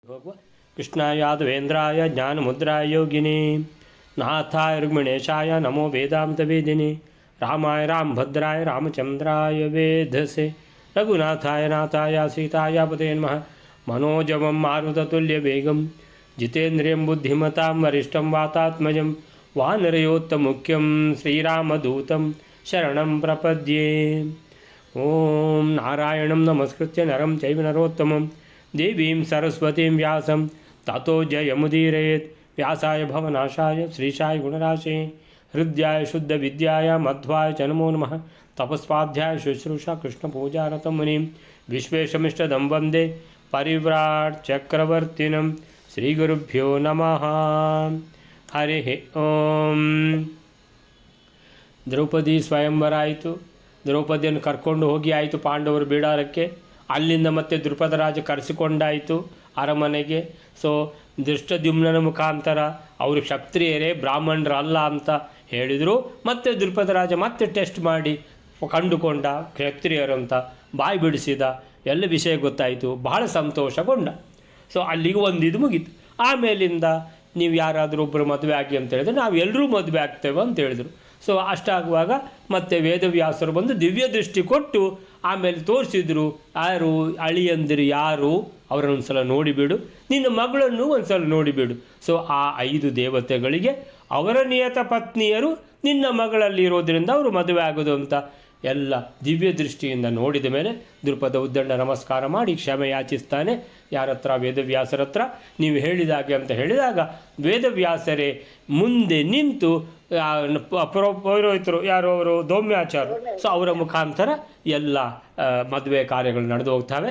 कृष्णायादवेन्द्राय ज्ञानमुद्राय योगिने नाथाय रुक्मिणेशाय नमो वेदान्तवेदिने रामाय रामभद्राय रामचन्द्राय वेधसे रघुनाथाय नाथाय सीताय पते नमः मनोजवं मारुततुल्यवेगं जितेन्द्रियं बुद्धिमतां वरिष्ठं वातात्मजं वानरयोत्तमुख्यं श्रीरामदूतं शरणं प्रपद्ये। ॐ नारायणं नमस्कृत्य नरं चैव नरोत्तमं देवीं सरस्वतीं व्यासं ततो जयमुदीरयेत्। व्यासाय भवनाशाय श्रीशाय गुणराशे हृद्याय शुद्धविद्याय मध्वाय च नमो नमः। तपस्वाध्याय शुश्रूषा कृष्णपूजारतं मुनिं विश्वेशमिष्टदं वन्दे परिव्राट् चक्रवर्तिनं श्रीगुरुभ्यो नमः। हरिः ओम। द्रौपदी ಸ್ವಯಂವರ ಆಯಿತು. ದ್ರೌಪದಿಯನ್ನು ಕರ್ಕೊಂಡು ಹೋಗಿ ಆಯಿತು ಪಾಂಡವರು ಬಿಡಾರಕ್ಕೆ. ಅಲ್ಲಿಂದ ಮತ್ತೆ ದ್ರುಪದ ರಾಜ ಕರೆಸಿಕೊಂಡಾಯಿತು ಅರಮನೆಗೆ. ಸೊ ದೃಷ್ಟದ್ಯುಮ್ನನ ಮುಖಾಂತರ ಅವರು ಕ್ಷತ್ರಿಯರೇ ಬ್ರಾಹ್ಮಣರಲ್ಲ ಅಂತ ಹೇಳಿದರು. ಮತ್ತೆ ದ್ರುಪದ ರಾಜ ಮತ್ತೆ ಟೆಸ್ಟ್ ಮಾಡಿ ಕಂಡುಕೊಂಡ ಕ್ಷತ್ರಿಯರು ಅಂತ ಬಾಯಿ ಬಿಡಿಸಿದ. ಎಲ್ಲ ವಿಷಯ ಗೊತ್ತಾಯಿತು, ಬಹಳ ಸಂತೋಷಗೊಂಡ. ಸೊ ಅಲ್ಲಿಗೆ ಒಂದಿದು ಮುಗೀತು. ಆಮೇಲಿಂದ ನೀವು ಯಾರಾದರೂ ಒಬ್ಬರು ಮದುವೆ ಆಗಿ ಅಂತ ಹೇಳಿದ್ರೆ ನಾವು ಎಲ್ಲರೂ ಮದುವೆ ಆಗ್ತೇವೆ ಅಂತ ಹೇಳಿದರು. ಸೊ ಅಷ್ಟಾಗುವಾಗ ಮತ್ತೆ ವೇದವ್ಯಾಸರು ಬಂದು ದಿವ್ಯ ದೃಷ್ಟಿ ಕೊಟ್ಟು ಆಮೇಲೆ ತೋರಿಸಿದ್ರು, ಯಾರು ಅಳಿಯಂದಿರು ಯಾರು ಅವರನ್ನು ಒಂದು ಸಲ ನೋಡಿಬಿಡು, ನಿನ್ನ ಮಗಳನ್ನು ಒಂದು ಸಲ ನೋಡಿಬಿಡು. ಸೊ ಆ 5 ದೇವತೆಗಳಿಗೆ ಅವರ ನಿಯತ ಪತ್ನಿಯರು ನಿನ್ನ ಮಗಳಲ್ಲಿ ಇರೋದರಿಂದ ಅವರು ಮದುವೆ ಆಗೋದು ಅಂತ ಎಲ್ಲ ದಿವ್ಯ ದೃಷ್ಟಿಯಿಂದ ನೋಡಿದ ಮೇಲೆ ದ್ರುಪದ ಉದ್ದಂಡ ನಮಸ್ಕಾರ ಮಾಡಿ ಕ್ಷಮೆ ಯಾಚಿಸ್ತಾನೆ. ಯಾರ ಹತ್ರ? ವೇದವ್ಯಾಸರ ಹತ್ರ. ನೀವು ಹೇಳಿದಾಗೆ ಅಂತ ಹೇಳಿದಾಗ ವೇದವ್ಯಾಸರೇ ಮುಂದೆ ನಿಂತು ಪೌರೋಹಿತರು ಯಾರು ಅವರು ಧೌಮ್ಯಾಚಾರ್ಯರು, ಸೊ ಅವರ ಮುಖಾಂತರ ಎಲ್ಲ ಮದುವೆ ಕಾರ್ಯಗಳು ನಡೆದು ಹೋಗ್ತವೆ.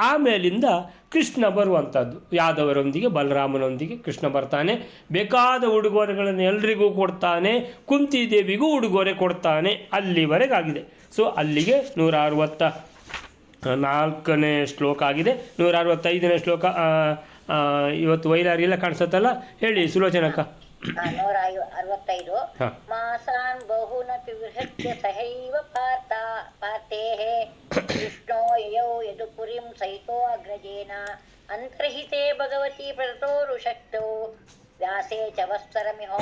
ಆಮೇಲಿಂದ ಕೃಷ್ಣ ಬರುವಂಥದ್ದು. ಯಾದವರೊಂದಿಗೆ ಬಲರಾಮನೊಂದಿಗೆ ಕೃಷ್ಣ ಬರ್ತಾನೆ. ಬೇಕಾದ ಉಡುಗೊರೆಗಳನ್ನು ಎಲ್ರಿಗೂ ಕೊಡ್ತಾನೆ. ಕುಂತಿದೇವಿಗೂ ಉಡುಗೊರೆ ಕೊಡ್ತಾನೆ. ಅಲ್ಲಿವರೆಗಾಗಿದೆ. ಸೊ ಅಲ್ಲಿಗೆ 164ನೇ ಶ್ಲೋಕ ಆಗಿದೆ. 165ನೇ ಶ್ಲೋಕ ಇವತ್ತು ವೈರಾರಿ ಎಲ್ಲ ಕಾಣಿಸುತ್ತಲ್ಲ, ಹೇಳಿ ಸುಲೋಚನಕ್ಕ. 165 ಮಾಸಾನ್ ಬಹುನಪಿ ವಿಹೃತ್ಯ ಸಹೈವ ಪಾರ್ಥೇಃ ಕೃಷ್ಣೋ ಯಯೌ ಯದುಪುರಿಂ ಸಹಿತೋ ಅಗ್ರಜೇನ ಅಂತರ್ಹಿತೆ ಭಗವತಿ ಪ್ರತೋರುಷಕ್ತೋ ವ್ಯಾಸೇ ಚ ವತ್ಸರಮಿಹೋ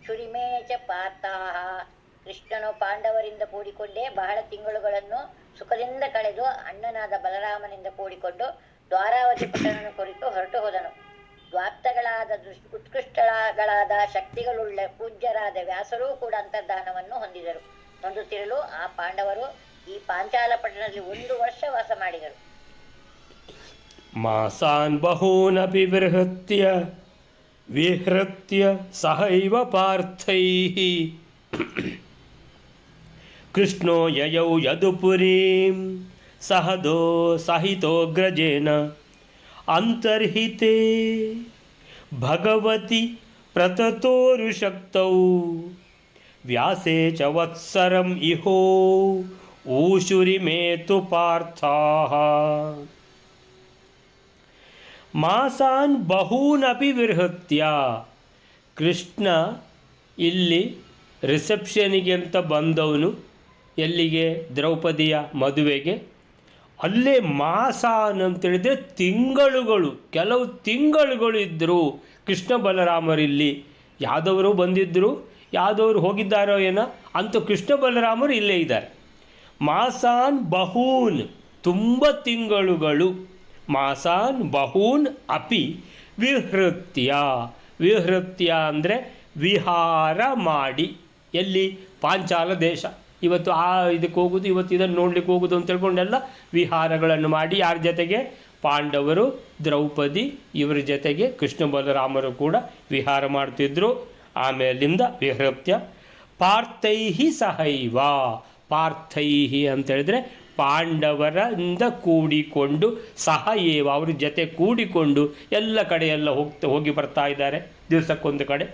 ಶುರಿಮೇ ಚ ಪಾರ್ಥಾಃ. ಕೃಷ್ಣನು ಪಾಂಡವರಿಂದ ಕೂಡಿಕೊಂಡೇ ಬಹಳ ತಿಂಗಳುಗಳನ್ನು ಸುಖದಿಂದ ಕಳೆದು ಅಣ್ಣನಾದ ಬಲರಾಮನಿಂದ ಕೂಡಿಕೊಂಡು ದ್ವಾರಾವತಿ ಪಟ್ಟಣನ ಕುರಿತು ಹೊರಟು ಹೋದನು. ದ್ವಾಪ್ತಗಳಾದ ಉತ್ಕೃಷ್ಟಗಳಾದ ಶಕ್ತಿಗಳುಳ್ಳ ಪೂಜ್ಯರಾದ ವ್ಯಾಸರೂ ಕೂಡ ಅಂತರ್ಧಾನವನ್ನು ಹೊಂದುತ್ತಿರಲು ಆ ಪಾಂಡವರು ಈ ಪಾಂಚಾಲ ಪಟ್ಟಣದಲ್ಲಿ 1 ವರ್ಷ ವಾಸ ಮಾಡಿದರು. ಮಾಸಾನ್ ಬಹೂನಪಿ ವಿಹೃತ್ಯ ಸಹೈವ ಪಾರ್ಥೈಃ ಕೃಷ್ಣೋ ಯಯೌ ಯದುಪುರೀಂ ಸಹಿತೋಗ್ರಜೇನ ಅಂತರ್ಹಿತೆ ಭಗವತಿ ಪ್ರತತೋರುಷಕ್ತೌ ವ್ಯಾಸೇ ಚ ವತ್ಸರಂ ಇಹೋ ಊಶುರಿಮೇತು ಪಾರ್ಥಾಃ. ಮಾಸಾನ್ ಬಹೂನಪಿ ವಿಹೃತ್ಯ. ಕೃಷ್ಣ ಇಲ್ಲಿ ರಿಸೆಪ್ಷನಿಗೆ ಅಂತ ಬಂದವನು. ಎಲ್ಲಿಗೆ? ದ್ರೌಪದಿಯ ಮದುವೆಗೆ. ಅಲ್ಲೇ ಮಾಸಾನ್ ಅಂತೇಳಿದರೆ ತಿಂಗಳುಗಳು, ಕೆಲವು ತಿಂಗಳುಗಳು ಇದ್ದರು ಕೃಷ್ಣ ಬಲರಾಮರಿಲ್ಲಿ. ಯಾದವರು ಬಂದಿದ್ದರು, ಯಾದವರು ಹೋಗಿದ್ದಾರೋ ಏನೋ, ಅಂತೂ ಕೃಷ್ಣ ಬಲರಾಮರು ಇಲ್ಲೇ ಇದ್ದಾರೆ. ಮಾಸಾನ್ ಬಹೂನ್, ತುಂಬ ತಿಂಗಳುಗಳು. ಮಾಸಾನ್ ಬಹೂನ್ ಅಪಿ ವಿಹೃತ್ಯ. ವಿಹೃತ್ಯ ಅಂದರೆ ವಿಹಾರ ಮಾಡಿ. ಎಲ್ಲಿ? ಪಾಂಚಾಲ ದೇಶ. ಇವತ್ತು ಇದಕ್ಕೆ ಹೋಗೋದು, ಇವತ್ತು ಇದನ್ನು ನೋಡ್ಲಿಕ್ಕೆ ಹೋಗೋದು ಅಂತ ತಿಳ್ಕೊಂಡೆಲ್ಲ ವಿಹಾರಗಳನ್ನು ಮಾಡಿ. ಯಾರ ಜೊತೆಗೆ? ಪಾಂಡವರು, ದ್ರೌಪದಿ ಇವರ ಜೊತೆಗೆ ಕೃಷ್ಣ ಬಲರಾಮರು ಕೂಡ ವಿಹಾರ ಮಾಡ್ತಿದ್ರು. ಆಮೇಲಿಂದ ವಿಹೃತ್ಯ ಪಾರ್ಥೈಹಿ ಸಹೈವ. ಪಾರ್ಥೈಹಿ ಅಂತೇಳಿದ್ರೆ ಪಾಂಡವರಿಂದ ಕೂಡಿಕೊಂಡು, ಸಹಯೇವ ಅವ್ರ ಜೊತೆ ಕೂಡಿಕೊಂಡು ಎಲ್ಲ ಕಡೆಯೆಲ್ಲ ಹೋಗಿ ಬರ್ತಾ ಇದ್ದಾರೆ, ದಿವಸಕ್ಕೊಂದು ಕಡೆ.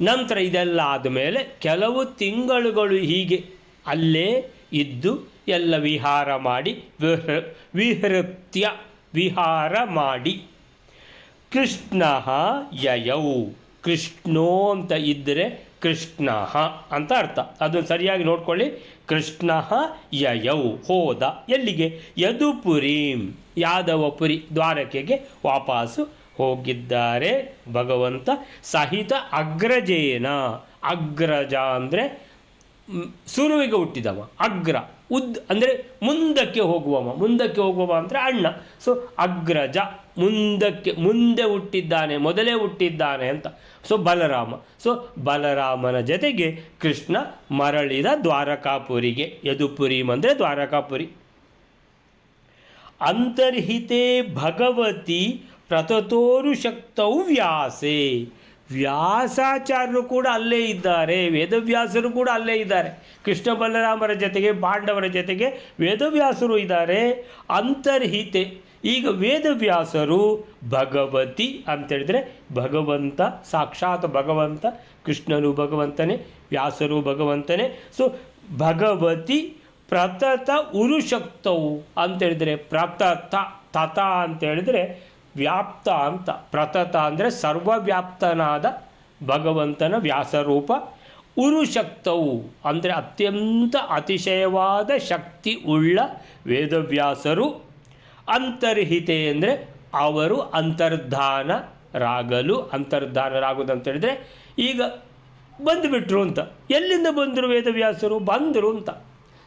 ನಂತರ ಇದೆಲ್ಲ ಆದಮೇಲೆ ಕೆಲವು ತಿಂಗಳುಗಳು ಹೀಗೆ ಅಲ್ಲೇ ಇದ್ದು ಎಲ್ಲ ವಿಹಾರ ಮಾಡಿ, ವಿಹೃತ್ಯ ವಿಹಾರ ಮಾಡಿ. ಕೃಷ್ಣ ಯಯೌ. ಕೃಷ್ಣೋ ಅಂತ ಇದ್ದರೆ ಕೃಷ್ಣ ಅಂತ ಅರ್ಥ. ಅದನ್ನು ಸರಿಯಾಗಿ ನೋಡ್ಕೊಳ್ಳಿ. ಕೃಷ್ಣ ಯಯೌ ಹೋದ ಎಲ್ಲಿಗೆ? ಯದುಪುರೀಂ ಯಾದವಪುರಿ ದ್ವಾರಕೆಗೆ ವಾಪಸ್ಸು ಹೋಗಿದ್ದಾರೆ ಭಗವಂತ. ಸಹಿತ ಅಗ್ರಜೇನ, ಅಗ್ರಜ ಅಂದರೆ ಸುರುವಿಗೆ ಹುಟ್ಟಿದವ, ಅಗ್ರ ಅಂದರೆ ಮುಂದಕ್ಕೆ ಹೋಗುವವ ಅಂದರೆ ಅಣ್ಣ. ಸೊ ಅಗ್ರಜ ಮುಂದೆ ಹುಟ್ಟಿದ್ದಾನೆ, ಮೊದಲೇ ಹುಟ್ಟಿದ್ದಾನೆ ಅಂತ. ಸೊ ಬಲರಾಮ. ಸೊ ಬಲರಾಮನ ಜೊತೆಗೆ ಕೃಷ್ಣ ಮರಳಿದ ದ್ವಾರಕಾಪುರಿಗೆ. ಯದುಪುರೀಂ ಅಂದರೆ ದ್ವಾರಕಾಪುರಿ. ಅಂತರ್ಹಿತೆ ಭಗವತಿ ಪ್ರತತೋರು ಶಕ್ತೌ ವ್ಯಾಸೆ. ವ್ಯಾಸಾಚಾರ್ಯರು ಕೂಡ ಅಲ್ಲೇ ಇದ್ದಾರೆ, ವೇದವ್ಯಾಸರು ಕೂಡ ಅಲ್ಲೇ ಇದ್ದಾರೆ. ಕೃಷ್ಣ ಬಲರಾಮರ ಜೊತೆಗೆ ಪಾಂಡವರ ಜೊತೆಗೆ ವೇದವ್ಯಾಸರು ಇದ್ದಾರೆ. ಅಂತರ್ಹಿತೆ, ಈಗ ವೇದವ್ಯಾಸರು ಭಗವತಿ ಅಂತೇಳಿದರೆ ಭಗವಂತ, ಸಾಕ್ಷಾತ್ ಭಗವಂತ, ಕೃಷ್ಣನು ಭಗವಂತನೇ, ವ್ಯಾಸರು ಭಗವಂತನೇ. ಸೊ ಭಗವತಿ ಪ್ರತತ ಉರುಶಕ್ತವು ಅಂತೇಳಿದರೆ ಪ್ರತತ, ತತ ಅಂತೇಳಿದರೆ ವ್ಯಾಪ್ತ ಅಂತ. ಪ್ರತತ ಅಂದರೆ ಸರ್ವವ್ಯಾಪ್ತನಾದ ಭಗವಂತನ ವ್ಯಾಸರೂಪ. ಉರುಶಕ್ತವು ಅಂದರೆ ಅತ್ಯಂತ ಅತಿಶಯವಾದ ಶಕ್ತಿ ಉಳ್ಳ ವೇದವ್ಯಾಸರು. ಅಂತರ್ಹಿತೆ ಅಂದರೆ ಅವರು ಅಂತರ್ಧಾನರಾಗುವುದಂತೇಳಿದರೆ ಈಗ ಬಂದುಬಿಟ್ರು ಅಂತ. ಎಲ್ಲಿಂದ ಬಂದರು ವೇದವ್ಯಾಸರು? ಬಂದರು ಅಂತ.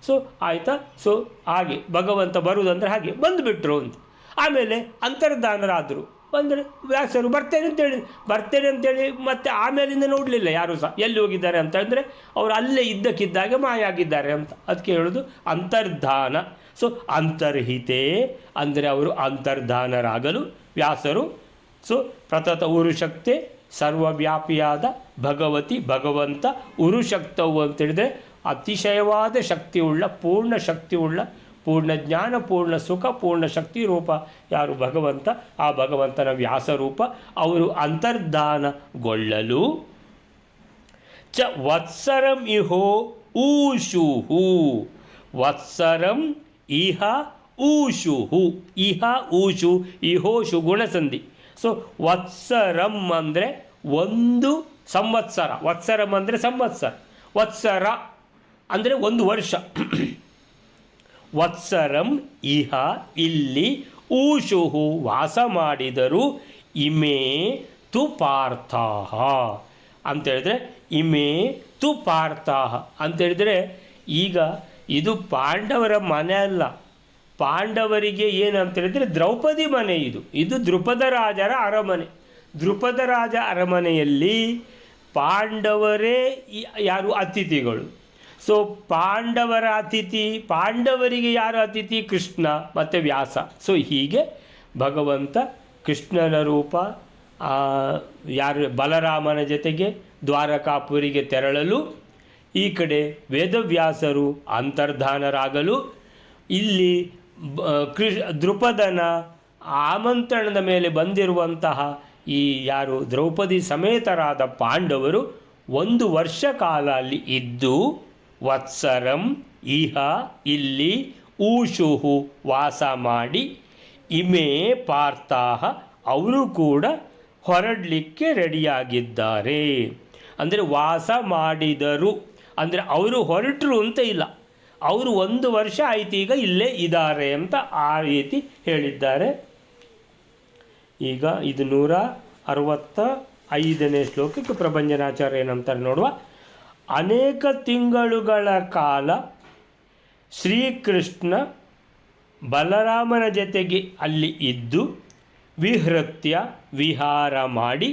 ಸೊ ಆಯಿತಾ? ಸೊ ಹಾಗೆ ಭಗವಂತ ಬರುವುದಂದ್ರೆ ಹಾಗೆ ಬಂದುಬಿಟ್ರು ಅಂತ. ಆಮೇಲೆ ಅಂತರ್ಧಾನರಾದರು, ಅಂದರೆ ವ್ಯಾಸರು ಬರ್ತೇನೆ ಅಂತೇಳಿ ಮತ್ತೆ ಆಮೇಲಿಂದ ನೋಡಲಿಲ್ಲ ಯಾರೂ ಸಹ ಎಲ್ಲಿ ಹೋಗಿದ್ದಾರೆ ಅಂತ. ಅಂದರೆ ಅವರು ಅಲ್ಲೇ ಇದ್ದಕ್ಕಿದ್ದಾಗೆ ಮಾಯ ಆಗಿದ್ದಾರೆ ಅಂತ. ಅದಕ್ಕೆ ಹೇಳೋದು ಅಂತರ್ಧಾನ. ಸೊ ಅಂತರ್ಹಿತೆ ಅಂದರೆ ಅವರು ಅಂತರ್ಧಾನರಾಗಲು ವ್ಯಾಸರು. ಸೊ ಪ್ರತತ ಉರುಶಕ್ತಿ, ಸರ್ವವ್ಯಾಪಿಯಾದ ಭಗವತಿ, ಭಗವಂತ. ಉರುಶಕ್ತವು ಅಂತೇಳಿದರೆ ಅತಿಶಯವಾದ ಶಕ್ತಿಯುಳ್ಳ, ಪೂರ್ಣ ಶಕ್ತಿಯುಳ್ಳ, ಪೂರ್ಣ ಜ್ಞಾನ, ಪೂರ್ಣ ಸುಖ, ಪೂರ್ಣ ಶಕ್ತಿ ರೂಪ ಯಾರು? ಭಗವಂತ. ಆ ಭಗವಂತನ ವ್ಯಾಸರೂಪ. ಅವರು ಅಂತರ್ಧಾನಗೊಳ್ಳಲು ವತ್ಸರಂ ಇಹೋ ಊಷುಹು. ವತ್ಸರಂ ಇಹ ಊಷುಹು. ಇಹ ಊಷು, ಇಹೋಷು ಗುಣಸಂಧಿ. ಸೊ ವತ್ಸರಂ ಅಂದರೆ ಒಂದು ಸಂವತ್ಸರ. ವತ್ಸರಂ ಅಂದರೆ ಸಂವತ್ಸರ. ವತ್ಸರ ಅಂದರೆ ಒಂದು ವರ್ಷ. ವತ್ಸರಂ ಇಹ ಇಲ್ಲಿ, ಊಷುಹು ವಾಸ ಮಾಡಿದರು, ಇಮೇ ತು ಪಾರ್ಥಾಹ ಅಂತೇಳಿದರೆ, ಇಮೇ ತು ಪಾರ್ಥಾಹ ಅಂತೇಳಿದರೆ ಈಗ ಇದು ಪಾಂಡವರ ಮನೆ ಅಲ್ಲ. ಪಾಂಡವರಿಗೆ ಏನು ಅಂತೇಳಿದರೆ ದ್ರೌಪದಿ ಮನೆ ಇದು. ಇದು ದ್ರುಪದ ರಾಜರ ಅರಮನೆ. ದ್ರುಪದ ರಾಜ ಅರಮನೆಯಲ್ಲಿ ಪಾಂಡವರೇ ಯಾರು? ಅತಿಥಿಗಳು. ಸೊ ಪಾಂಡವರ ಅತಿಥಿ, ಪಾಂಡವರಿಗೆ ಯಾರು ಅತಿಥಿ? ಕೃಷ್ಣ ಮತ್ತು ವ್ಯಾಸ. ಸೊ ಹೀಗೆ ಭಗವಂತ ಕೃಷ್ಣನ ರೂಪ ಯಾರು ಬಲರಾಮನ ಜೊತೆಗೆ ದ್ವಾರಕಾಪುರಿಗೆ ತೆರಳಲು, ಈ ಕಡೆ ವೇದವ್ಯಾಸರು ಅಂತರ್ಧಾನರಾಗಲು, ಇಲ್ಲಿ ದ್ರುಪದನ ಆಮಂತ್ರಣದ ಮೇಲೆ ಬಂದಿರುವಂತಹ ಈ ಯಾರು ದ್ರೌಪದಿ ಸಮೇತರಾದ ಪಾಂಡವರು 1 ವರ್ಷ ಕಾಲ ಅಲ್ಲಿ ಇದ್ದು, ವತ್ಸರಂ ಇಹ ಇಲ್ಲಿ, ಊಷುಹು ವಾಸ ಮಾಡಿ, ಇಮೇ ಪಾರ್ಥಾಹ ಅವರು ಕೂಡ ಹೊರಡಲಿಕ್ಕೆ ರೆಡಿಯಾಗಿದ್ದಾರೆ. ಅಂದರೆ ವಾಸ ಮಾಡಿದರು ಅಂದರೆ ಅವರು ಹೊರಟರು ಅಂತ ಇಲ್ಲ, ಅವರು 1 ವರ್ಷ ಆಯ್ತು ಈಗ ಇಲ್ಲೇ ಇದ್ದಾರೆ ಅಂತ ಆ ರೀತಿ ಹೇಳಿದ್ದಾರೆ. ಈಗ ಇದು 165ನೇ ಶ್ಲೋಕಕ್ಕೆ ಪ್ರಭಂಜನಾಚಾರ್ಯ ಏನಂತಾರೆ ನೋಡುವ. ಅನೇಕ ತಿಂಗಳುಗಳ ಕಾಲ ಶ್ರೀಕೃಷ್ಣ ಬಲರಾಮನ ಜೊತೆಗೆ ಅಲ್ಲಿ ಇದ್ದು ವಿಹೃತ್ಯ ವಿಹಾರ ಮಾಡಿ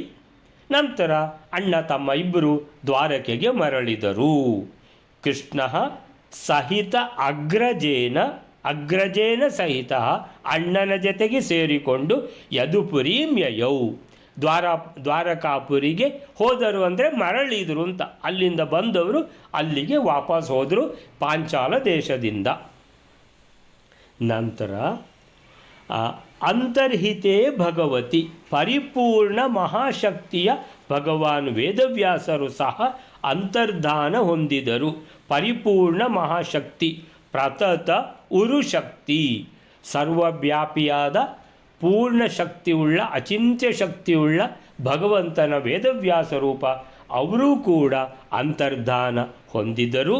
ನಂತರ ಅಣ್ಣ ತಮ್ಮ ಇಬ್ಬರು ದ್ವಾರಕೆಗೆ ಮರಳಿದರು. ಕೃಷ್ಣ ಸಹಿತ ಅಗ್ರಜೇನ ಸಹಿತ ಅಣ್ಣನ ಜೊತೆಗೆ ಸೇರಿಕೊಂಡು ಯದುಪುರೀಂ ಯಯೌ ದ್ವಾರಕಾಪುರಿಗೆ ಹೋದರು. ಅಂದರೆ ಮರಳಿದರು ಅಂತ. ಅಲ್ಲಿಂದ ಬಂದವರು ಅಲ್ಲಿಗೆ ವಾಪಸ್ ಹೋದರು ಪಾಂಚಾಲ ದೇಶದಿಂದ. ನಂತರ ಅಂತರ್ಹಿತೆ ಭಗವತಿ ಪರಿಪೂರ್ಣ ಮಹಾಶಕ್ತಿಯ ಭಗವಾನ್ ವೇದವ್ಯಾಸರು ಸಹ ಅಂತರ್ಧಾನ ಹೊಂದಿದರು. ಪರಿಪೂರ್ಣ ಮಹಾಶಕ್ತಿ ಪ್ರತತ ಉರುಶಕ್ತಿ ಸರ್ವವ್ಯಾಪಿಯಾದ ಪೂರ್ಣ ಶಕ್ತಿಯುಳ್ಳ ಅಚಿಂತ್ಯ ಶಕ್ತಿಯುಳ್ಳ ಭಗವಂತನ ವೇದವ್ಯಾಸ ರೂಪ ಅವರೂ ಕೂಡ ಅಂತರ್ಧಾನ ಹೊಂದಿದರು.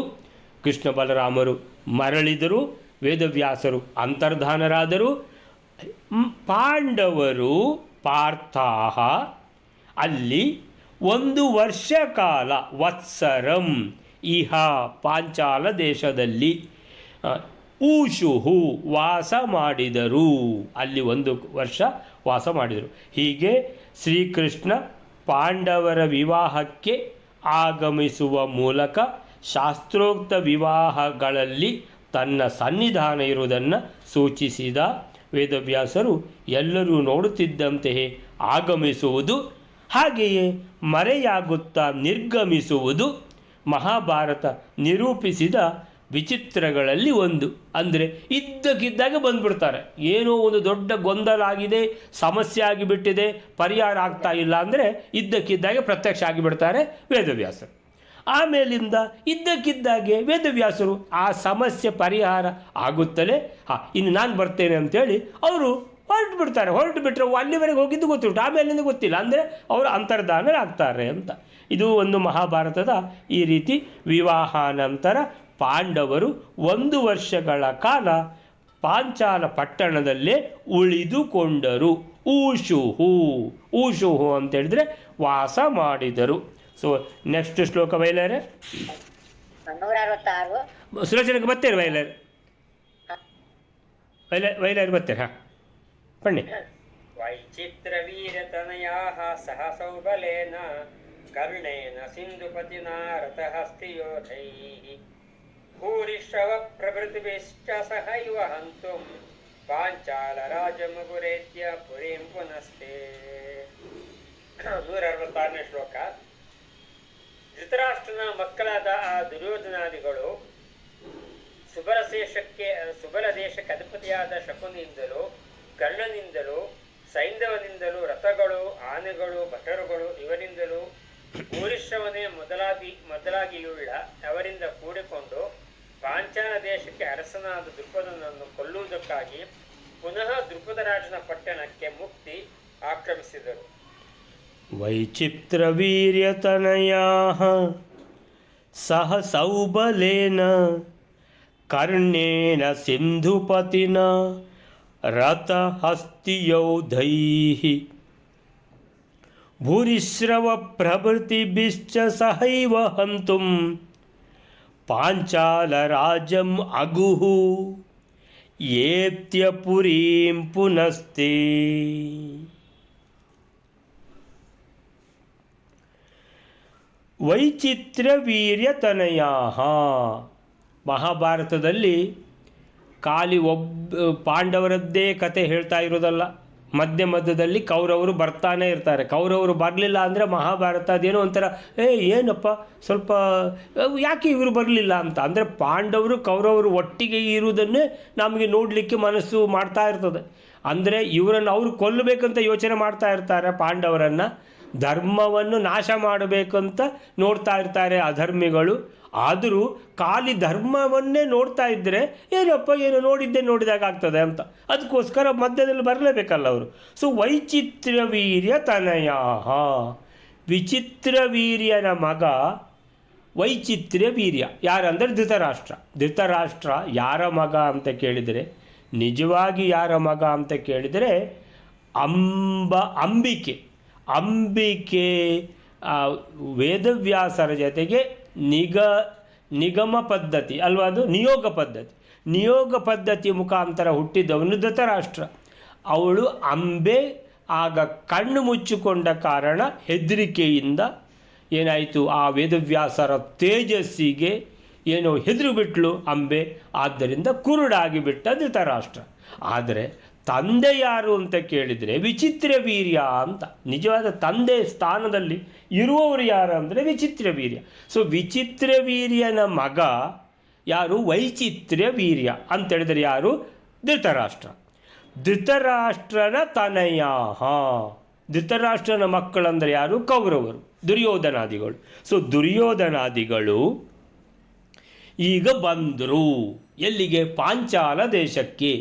ಕೃಷ್ಣ ಬಲರಾಮರು ಮರಳಿದರು, ವೇದವ್ಯಾಸರು ಅಂತರ್ಧಾನರಾದರು. ಪಾಂಡವರು ಪಾರ್ಥಾಹ ಅಲ್ಲಿ 1 ವರ್ಷ ಕಾಲ ವತ್ಸರಂ ಇಹ ಪಾಂಚಾಲ ದೇಶದಲ್ಲಿ ಊಷುಹು ವಾಸ ಮಾಡಿದರು, ಅಲ್ಲಿ 1 ವರ್ಷ ವಾಸ ಮಾಡಿದರು. ಹೀಗೆ ಶ್ರೀಕೃಷ್ಣ ಪಾಂಡವರ ವಿವಾಹಕ್ಕೆ ಆಗಮಿಸುವ ಮೂಲಕ ಶಾಸ್ತ್ರೋಕ್ತ ವಿವಾಹಗಳಲ್ಲಿ ತನ್ನ ಸನ್ನಿಧಾನ ಇರುವುದನ್ನು ಸೂಚಿಸಿದ ವೇದವ್ಯಾಸರು ಎಲ್ಲರೂ ನೋಡುತ್ತಿದ್ದಂತೆಯೇ ಆಗಮಿಸುವುದು, ಹಾಗೆಯೇ ಮರೆಯಾಗುತ್ತಾ ನಿರ್ಗಮಿಸುವುದು ಮಹಾಭಾರತ ನಿರೂಪಿಸಿದ ವಿಚಿತ್ರಗಳಲ್ಲಿ ಒಂದು. ಅಂದರೆ ಇದ್ದಕ್ಕಿದ್ದಾಗೆ ಬಂದ್ಬಿಡ್ತಾರೆ. ಏನೋ ಒಂದು ದೊಡ್ಡ ಗೊಂದಲ ಆಗಿದೆ, ಸಮಸ್ಯೆ ಆಗಿಬಿಟ್ಟಿದೆ, ಪರಿಹಾರ ಆಗ್ತಾ ಇಲ್ಲ ಅಂದರೆ ಇದ್ದಕ್ಕಿದ್ದಾಗೆ ಪ್ರತ್ಯಕ್ಷ ಆಗಿಬಿಡ್ತಾರೆ ವೇದವ್ಯಾಸರು. ಆಮೇಲಿಂದ ಇದ್ದಕ್ಕಿದ್ದಾಗೆ ವೇದವ್ಯಾಸರು ಆ ಸಮಸ್ಯೆ ಪರಿಹಾರ ಆಗುತ್ತಲೇ ಇನ್ನು ನಾನು ಬರ್ತೇನೆ ಅಂಥೇಳಿ ಅವರು ಹೊರಟು ಬಿಟ್ಟರೆ ಅಲ್ಲಿವರೆಗೆ ಹೋಗಿದ್ದು ಗೊತ್ತುಂಟು, ಆಮೇಲಿಂದ ಗೊತ್ತಿಲ್ಲ. ಅಂದರೆ ಅವರು ಅಂತರ್ಧಾನರಾಗ್ತಾರೆ ಅಂತ. ಇದು ಒಂದು ಮಹಾಭಾರತದ ಈ ರೀತಿ ವಿವಾಹಾನಂತರ ಪಾಂಡವರು 1 ವರ್ಷಗಳ ಕಾಲ ಪಾಂಚಾಲ ಪಟ್ಟಣದಲ್ಲೇ ಉಳಿದುಕೊಂಡರು. ಊಷುಹು ಅಂತೇಳಿದರೆ ವಾಸ ಮಾಡಿದರು. ಸೊ ನೆಕ್ಸ್ಟ್ ಶ್ಲೋಕ ವೈಲರೆ 166 ಸುಲೋಚನೆಗೆ ಬರ್ತೇನೆ ವೈಲರ್ ಬರ್ತೇನೆ. ಹಾಂ ಪಣ್ಣಿ. ವೈಚಿತ್ರವೀರ್ಯತನಯಾಃ ಸಹ ಸೌಬಲೇನ ಕರ್ಣೇನ ಸಿಂಧುಪತಿನಾ ರಥಹಸ್ತಿಯೋಧೈಃ ಭೂರಿಶ್ರವ ಪ್ರಭೃತಿಭಿಶ್ಚ ಸಹೈವ ಹಂತುಂ ಪಾಂಚಾಲರಾಜಮಗುರೇತ್ಯ ಪುರೀಂ ಪುನಸ್ತೆ. 166ನೇ ಶ್ಲೋಕ. ಧೃತರಾಷ್ಟ್ರನ ಮಕ್ಕಳಾದ ಆ ದುರ್ಯೋಧನಾದಿಗಳು ಸುಬಲ ದೇಶಕ್ಕೆ ಅಧಿಪತಿಯಾದ ಶಕುನಿಂದಲೂ ಕರ್ಣನಿಂದಲೂ ಸೈಂಧವನಿಂದಲೂ ರಥಗಳು, ಆನೆಗಳು, ಭಟರುಗಳು ಇವರಿಂದಲೂ ಭೂರಿಶ್ರವನೇ ಮೊದಲಾಗಿಯುಳ್ಳ ಅವರಿಂದ ಕೂಡಿಕೊಂಡು ಪಾಂಚಾಲ ದೇಶಕ್ಕೆ ಅರಸನಾದ ದೃಪದನನ್ನು ಕೊಲ್ಲುವುದಕ್ಕಾಗಿ ಪುನಃ ದೃಪದರಾಜನ ಪಟ್ಟಣಕ್ಕೆ ಮುಕ್ತಿ ಆಕ್ರಮಿಸಿದರು. ವೈಚಿತ್ರವೀರ್ಯತನಯಾಃ ಸಹ ಸೌಬಲೇನ ಕರ್ಣೇನ ಸಿಂಧುಪತಿನ ರಥಹಸ್ತಿಯೌಧೈಃ ಭೂರಿಶ್ರವ ಪ್ರಭೃತಿಭಿಶ್ಚ ಸಹೈವ ಹಂತುಂ ಪಾಂಚಾಲರಾಜಂ ಅಗುಃ ಏತ್ಯ ಪುರೀಂ ಪುನಸ್ತೆ. ವೈಚಿತ್ರವೀರ್ಯತನಯಾಃ ಮಹಾಭಾರತದಲ್ಲಿ ಖಾಲಿ ಪಾಂಡವರದ್ದೇ ಕತೆ ಹೇಳ್ತಾ ಇರೋದಲ್ಲ. ಮಧ್ಯದಲ್ಲಿ ಕೌರವರು ಬರ್ತಾನೆ ಇರ್ತಾರೆ. ಕೌರವರು ಬರಲಿಲ್ಲ ಅಂದರೆ ಮಹಾಭಾರತ ಅದೇನೋ ಒಂಥರ ಏನಪ್ಪ ಸ್ವಲ್ಪ ಯಾಕೆ ಇವರು ಬರಲಿಲ್ಲ ಅಂತ. ಅಂದರೆ ಪಾಂಡವರು ಕೌರವರು ಒಟ್ಟಿಗೆ ಇರುವುದನ್ನೇ ನಮಗೆ ನೋಡಲಿಕ್ಕೆ ಮನಸ್ಸು ಮಾಡ್ತಾ ಇರ್ತದೆ. ಅಂದರೆ ಇವರನ್ನು ಅವರು ಕೊಲ್ಲಬೇಕಂತ ಯೋಚನೆ ಮಾಡ್ತಾ ಇರ್ತಾರೆ. ಪಾಂಡವರನ್ನು ಧರ್ಮವನ್ನು ನಾಶ ಮಾಡಬೇಕಂತ ನೋಡ್ತಾ ಇರ್ತಾರೆ ಅಧರ್ಮಿಗಳು. ಆದರೂ ಖಾಲಿ ಧರ್ಮವನ್ನೇ ನೋಡ್ತಾ ಇದ್ದರೆ ಏನಪ್ಪ ಏನೋ ನೋಡಿದಾಗ ಆಗ್ತದೆ ಅಂತ. ಅದಕ್ಕೋಸ್ಕರ ಮಧ್ಯದಲ್ಲಿ ಬರಲೇಬೇಕಲ್ಲ ಅವರು. ಸೊ ವೈಚಿತ್ರವೀರ್ಯತನಯಾಃ ವಿಚಿತ್ರವೀರ್ಯನ ಮಗ ವೈಚಿತ್ರ್ಯವೀರ್ಯ. ಯಾರಂದರೆ ಧೃತರಾಷ್ಟ್ರ ಯಾರ ಮಗ ಅಂತ ಕೇಳಿದರೆ, ನಿಜವಾಗಿ ಯಾರ ಮಗ ಅಂತ ಕೇಳಿದರೆ ಅಂಬಿಕೆ ವೇದವ್ಯಾಸರ ಜೊತೆಗೆ ನಿಗಮ ಪದ್ಧತಿ ಅಲ್ವಾ, ಅದು ನಿಯೋಗ ಪದ್ಧತಿ ಮುಖಾಂತರ ಹುಟ್ಟಿದವನು ಧೃತರಾಷ್ಟ್ರ. ಅವಳು ಅಂಬೆ ಆಗ ಕಣ್ಣು ಮುಚ್ಚಿಕೊಂಡ ಕಾರಣ ಹೆದರಿಕೆಯಿಂದ ಏನಾಯಿತು, ಆ ವೇದವ್ಯಾಸರ ತೇಜಸ್ಸಿಗೆ ಏನೋ ಹೆದರು ಬಿಟ್ಲು ಅಂಬೆ. ಆದ್ದರಿಂದ ಕುರುಡಾಗಿಬಿಟ್ಟ ಧೃತರಾಷ್ಟ್ರ. ಆದರೆ ತಂದೆ ಯಾರು ಅಂತ ಕೇಳಿದರೆ ವಿಚಿತ್ರವೀರ್ಯ ಅಂತ. ನಿಜವಾದ ತಂದೆ ಸ್ಥಾನದಲ್ಲಿ ಇರುವವರು ಯಾರು ಅಂದರೆ ವಿಚಿತ್ರವೀರ್ಯ. ಸೊ ವಿಚಿತ್ರವೀರ್ಯನ ಮಗ ಯಾರು, ವೈಚಿತ್ರ್ಯವೀರ್ಯ ಅಂತೇಳಿದರೆ ಯಾರು, ಧೃತರಾಷ್ಟ್ರನ ತನಯಾಃ. ಧೃತರಾಷ್ಟ್ರನ ಮಕ್ಕಳಂದರೆ ಯಾರು, ಕೌರವರು, ದುರ್ಯೋಧನಾದಿಗಳು. ಸೊ ದುರ್ಯೋಧನಾದಿಗಳು ಈಗ ಬಂದರು ಎಲ್ಲಿಗೆ, ಪಾಂಚಾಲ ದೇಶಕ್ಕೆ.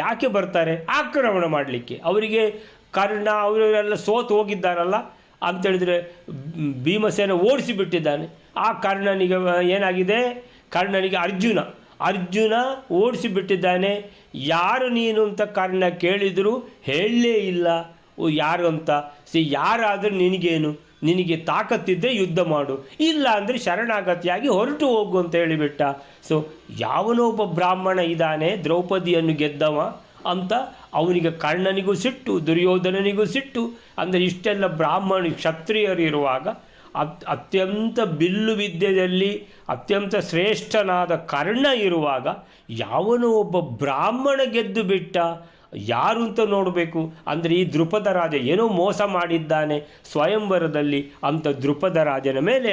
ಯಾಕೆ ಬರ್ತಾರೆ, ಆಕ್ರಮಣ ಮಾಡಲಿಕ್ಕೆ. ಅವರಿಗೆ ಕರ್ಣ ಅವರೆಲ್ಲ ಸೋತು ಹೋಗಿದ್ದಾರಲ್ಲ ಅಂತೇಳಿದರೆ ಭೀಮಸೇನ ಓಡಿಸಿಬಿಟ್ಟಿದ್ದಾನೆ. ಆ ಕರ್ಣನಿಗೆ ಏನಾಗಿದೆ, ಕರ್ಣನಿಗೆ ಅರ್ಜುನ ಓಡಿಸಿಬಿಟ್ಟಿದ್ದಾನೆ. ಯಾರು ನೀನು ಅಂತ ಕರ್ಣ ಕೇಳಿದರೂ ಹೇಳಲೇ ಇಲ್ಲ ಯಾರು ಅಂತ. ಯಾರಾದರೂ ನಿನಗೇನು, ನಿನಗೆ ತಾಕತ್ತಿದ್ದರೆ ಯುದ್ಧ ಮಾಡು, ಇಲ್ಲ ಅಂದರೆ ಶರಣಾಗತಿಯಾಗಿ ಹೊರಟು ಹೋಗು ಅಂತ ಹೇಳಿಬಿಟ್ಟ. ಸೊ ಯಾವನೋ ಒಬ್ಬ ಬ್ರಾಹ್ಮಣ ಇದ್ದಾನೆ ದ್ರೌಪದಿಯನ್ನು ಗೆದ್ದವ ಅಂತ ಅವನಿಗೆ ಕರ್ಣನಿಗೂ ಸಿಟ್ಟು, ದುರ್ಯೋಧನನಿಗೂ ಸಿಟ್ಟು. ಅಂದರೆ ಇಷ್ಟೆಲ್ಲ ಬ್ರಾಹ್ಮಣ ಕ್ಷತ್ರಿಯರು ಇರುವಾಗ ಅತ್ಯಂತ ಬಿಲ್ಲು ವಿದ್ಯೆಯಲ್ಲಿ ಅತ್ಯಂತ ಶ್ರೇಷ್ಠನಾದ ಕರ್ಣ ಇರುವಾಗ ಯಾವನೋ ಒಬ್ಬ ಬ್ರಾಹ್ಮಣ ಗೆದ್ದು ಬಿಟ್ಟ. ಯಾರು ಅಂತ ನೋಡಬೇಕು. ಅಂದರೆ ಈ ದ್ರುಪದ ರಾಜ ಏನೋ ಮೋಸ ಮಾಡಿದ್ದಾನೆ ಸ್ವಯಂವರದಲ್ಲಿ ಅಂತ ದ್ರುಪದ ರಾಜನ ಮೇಲೆ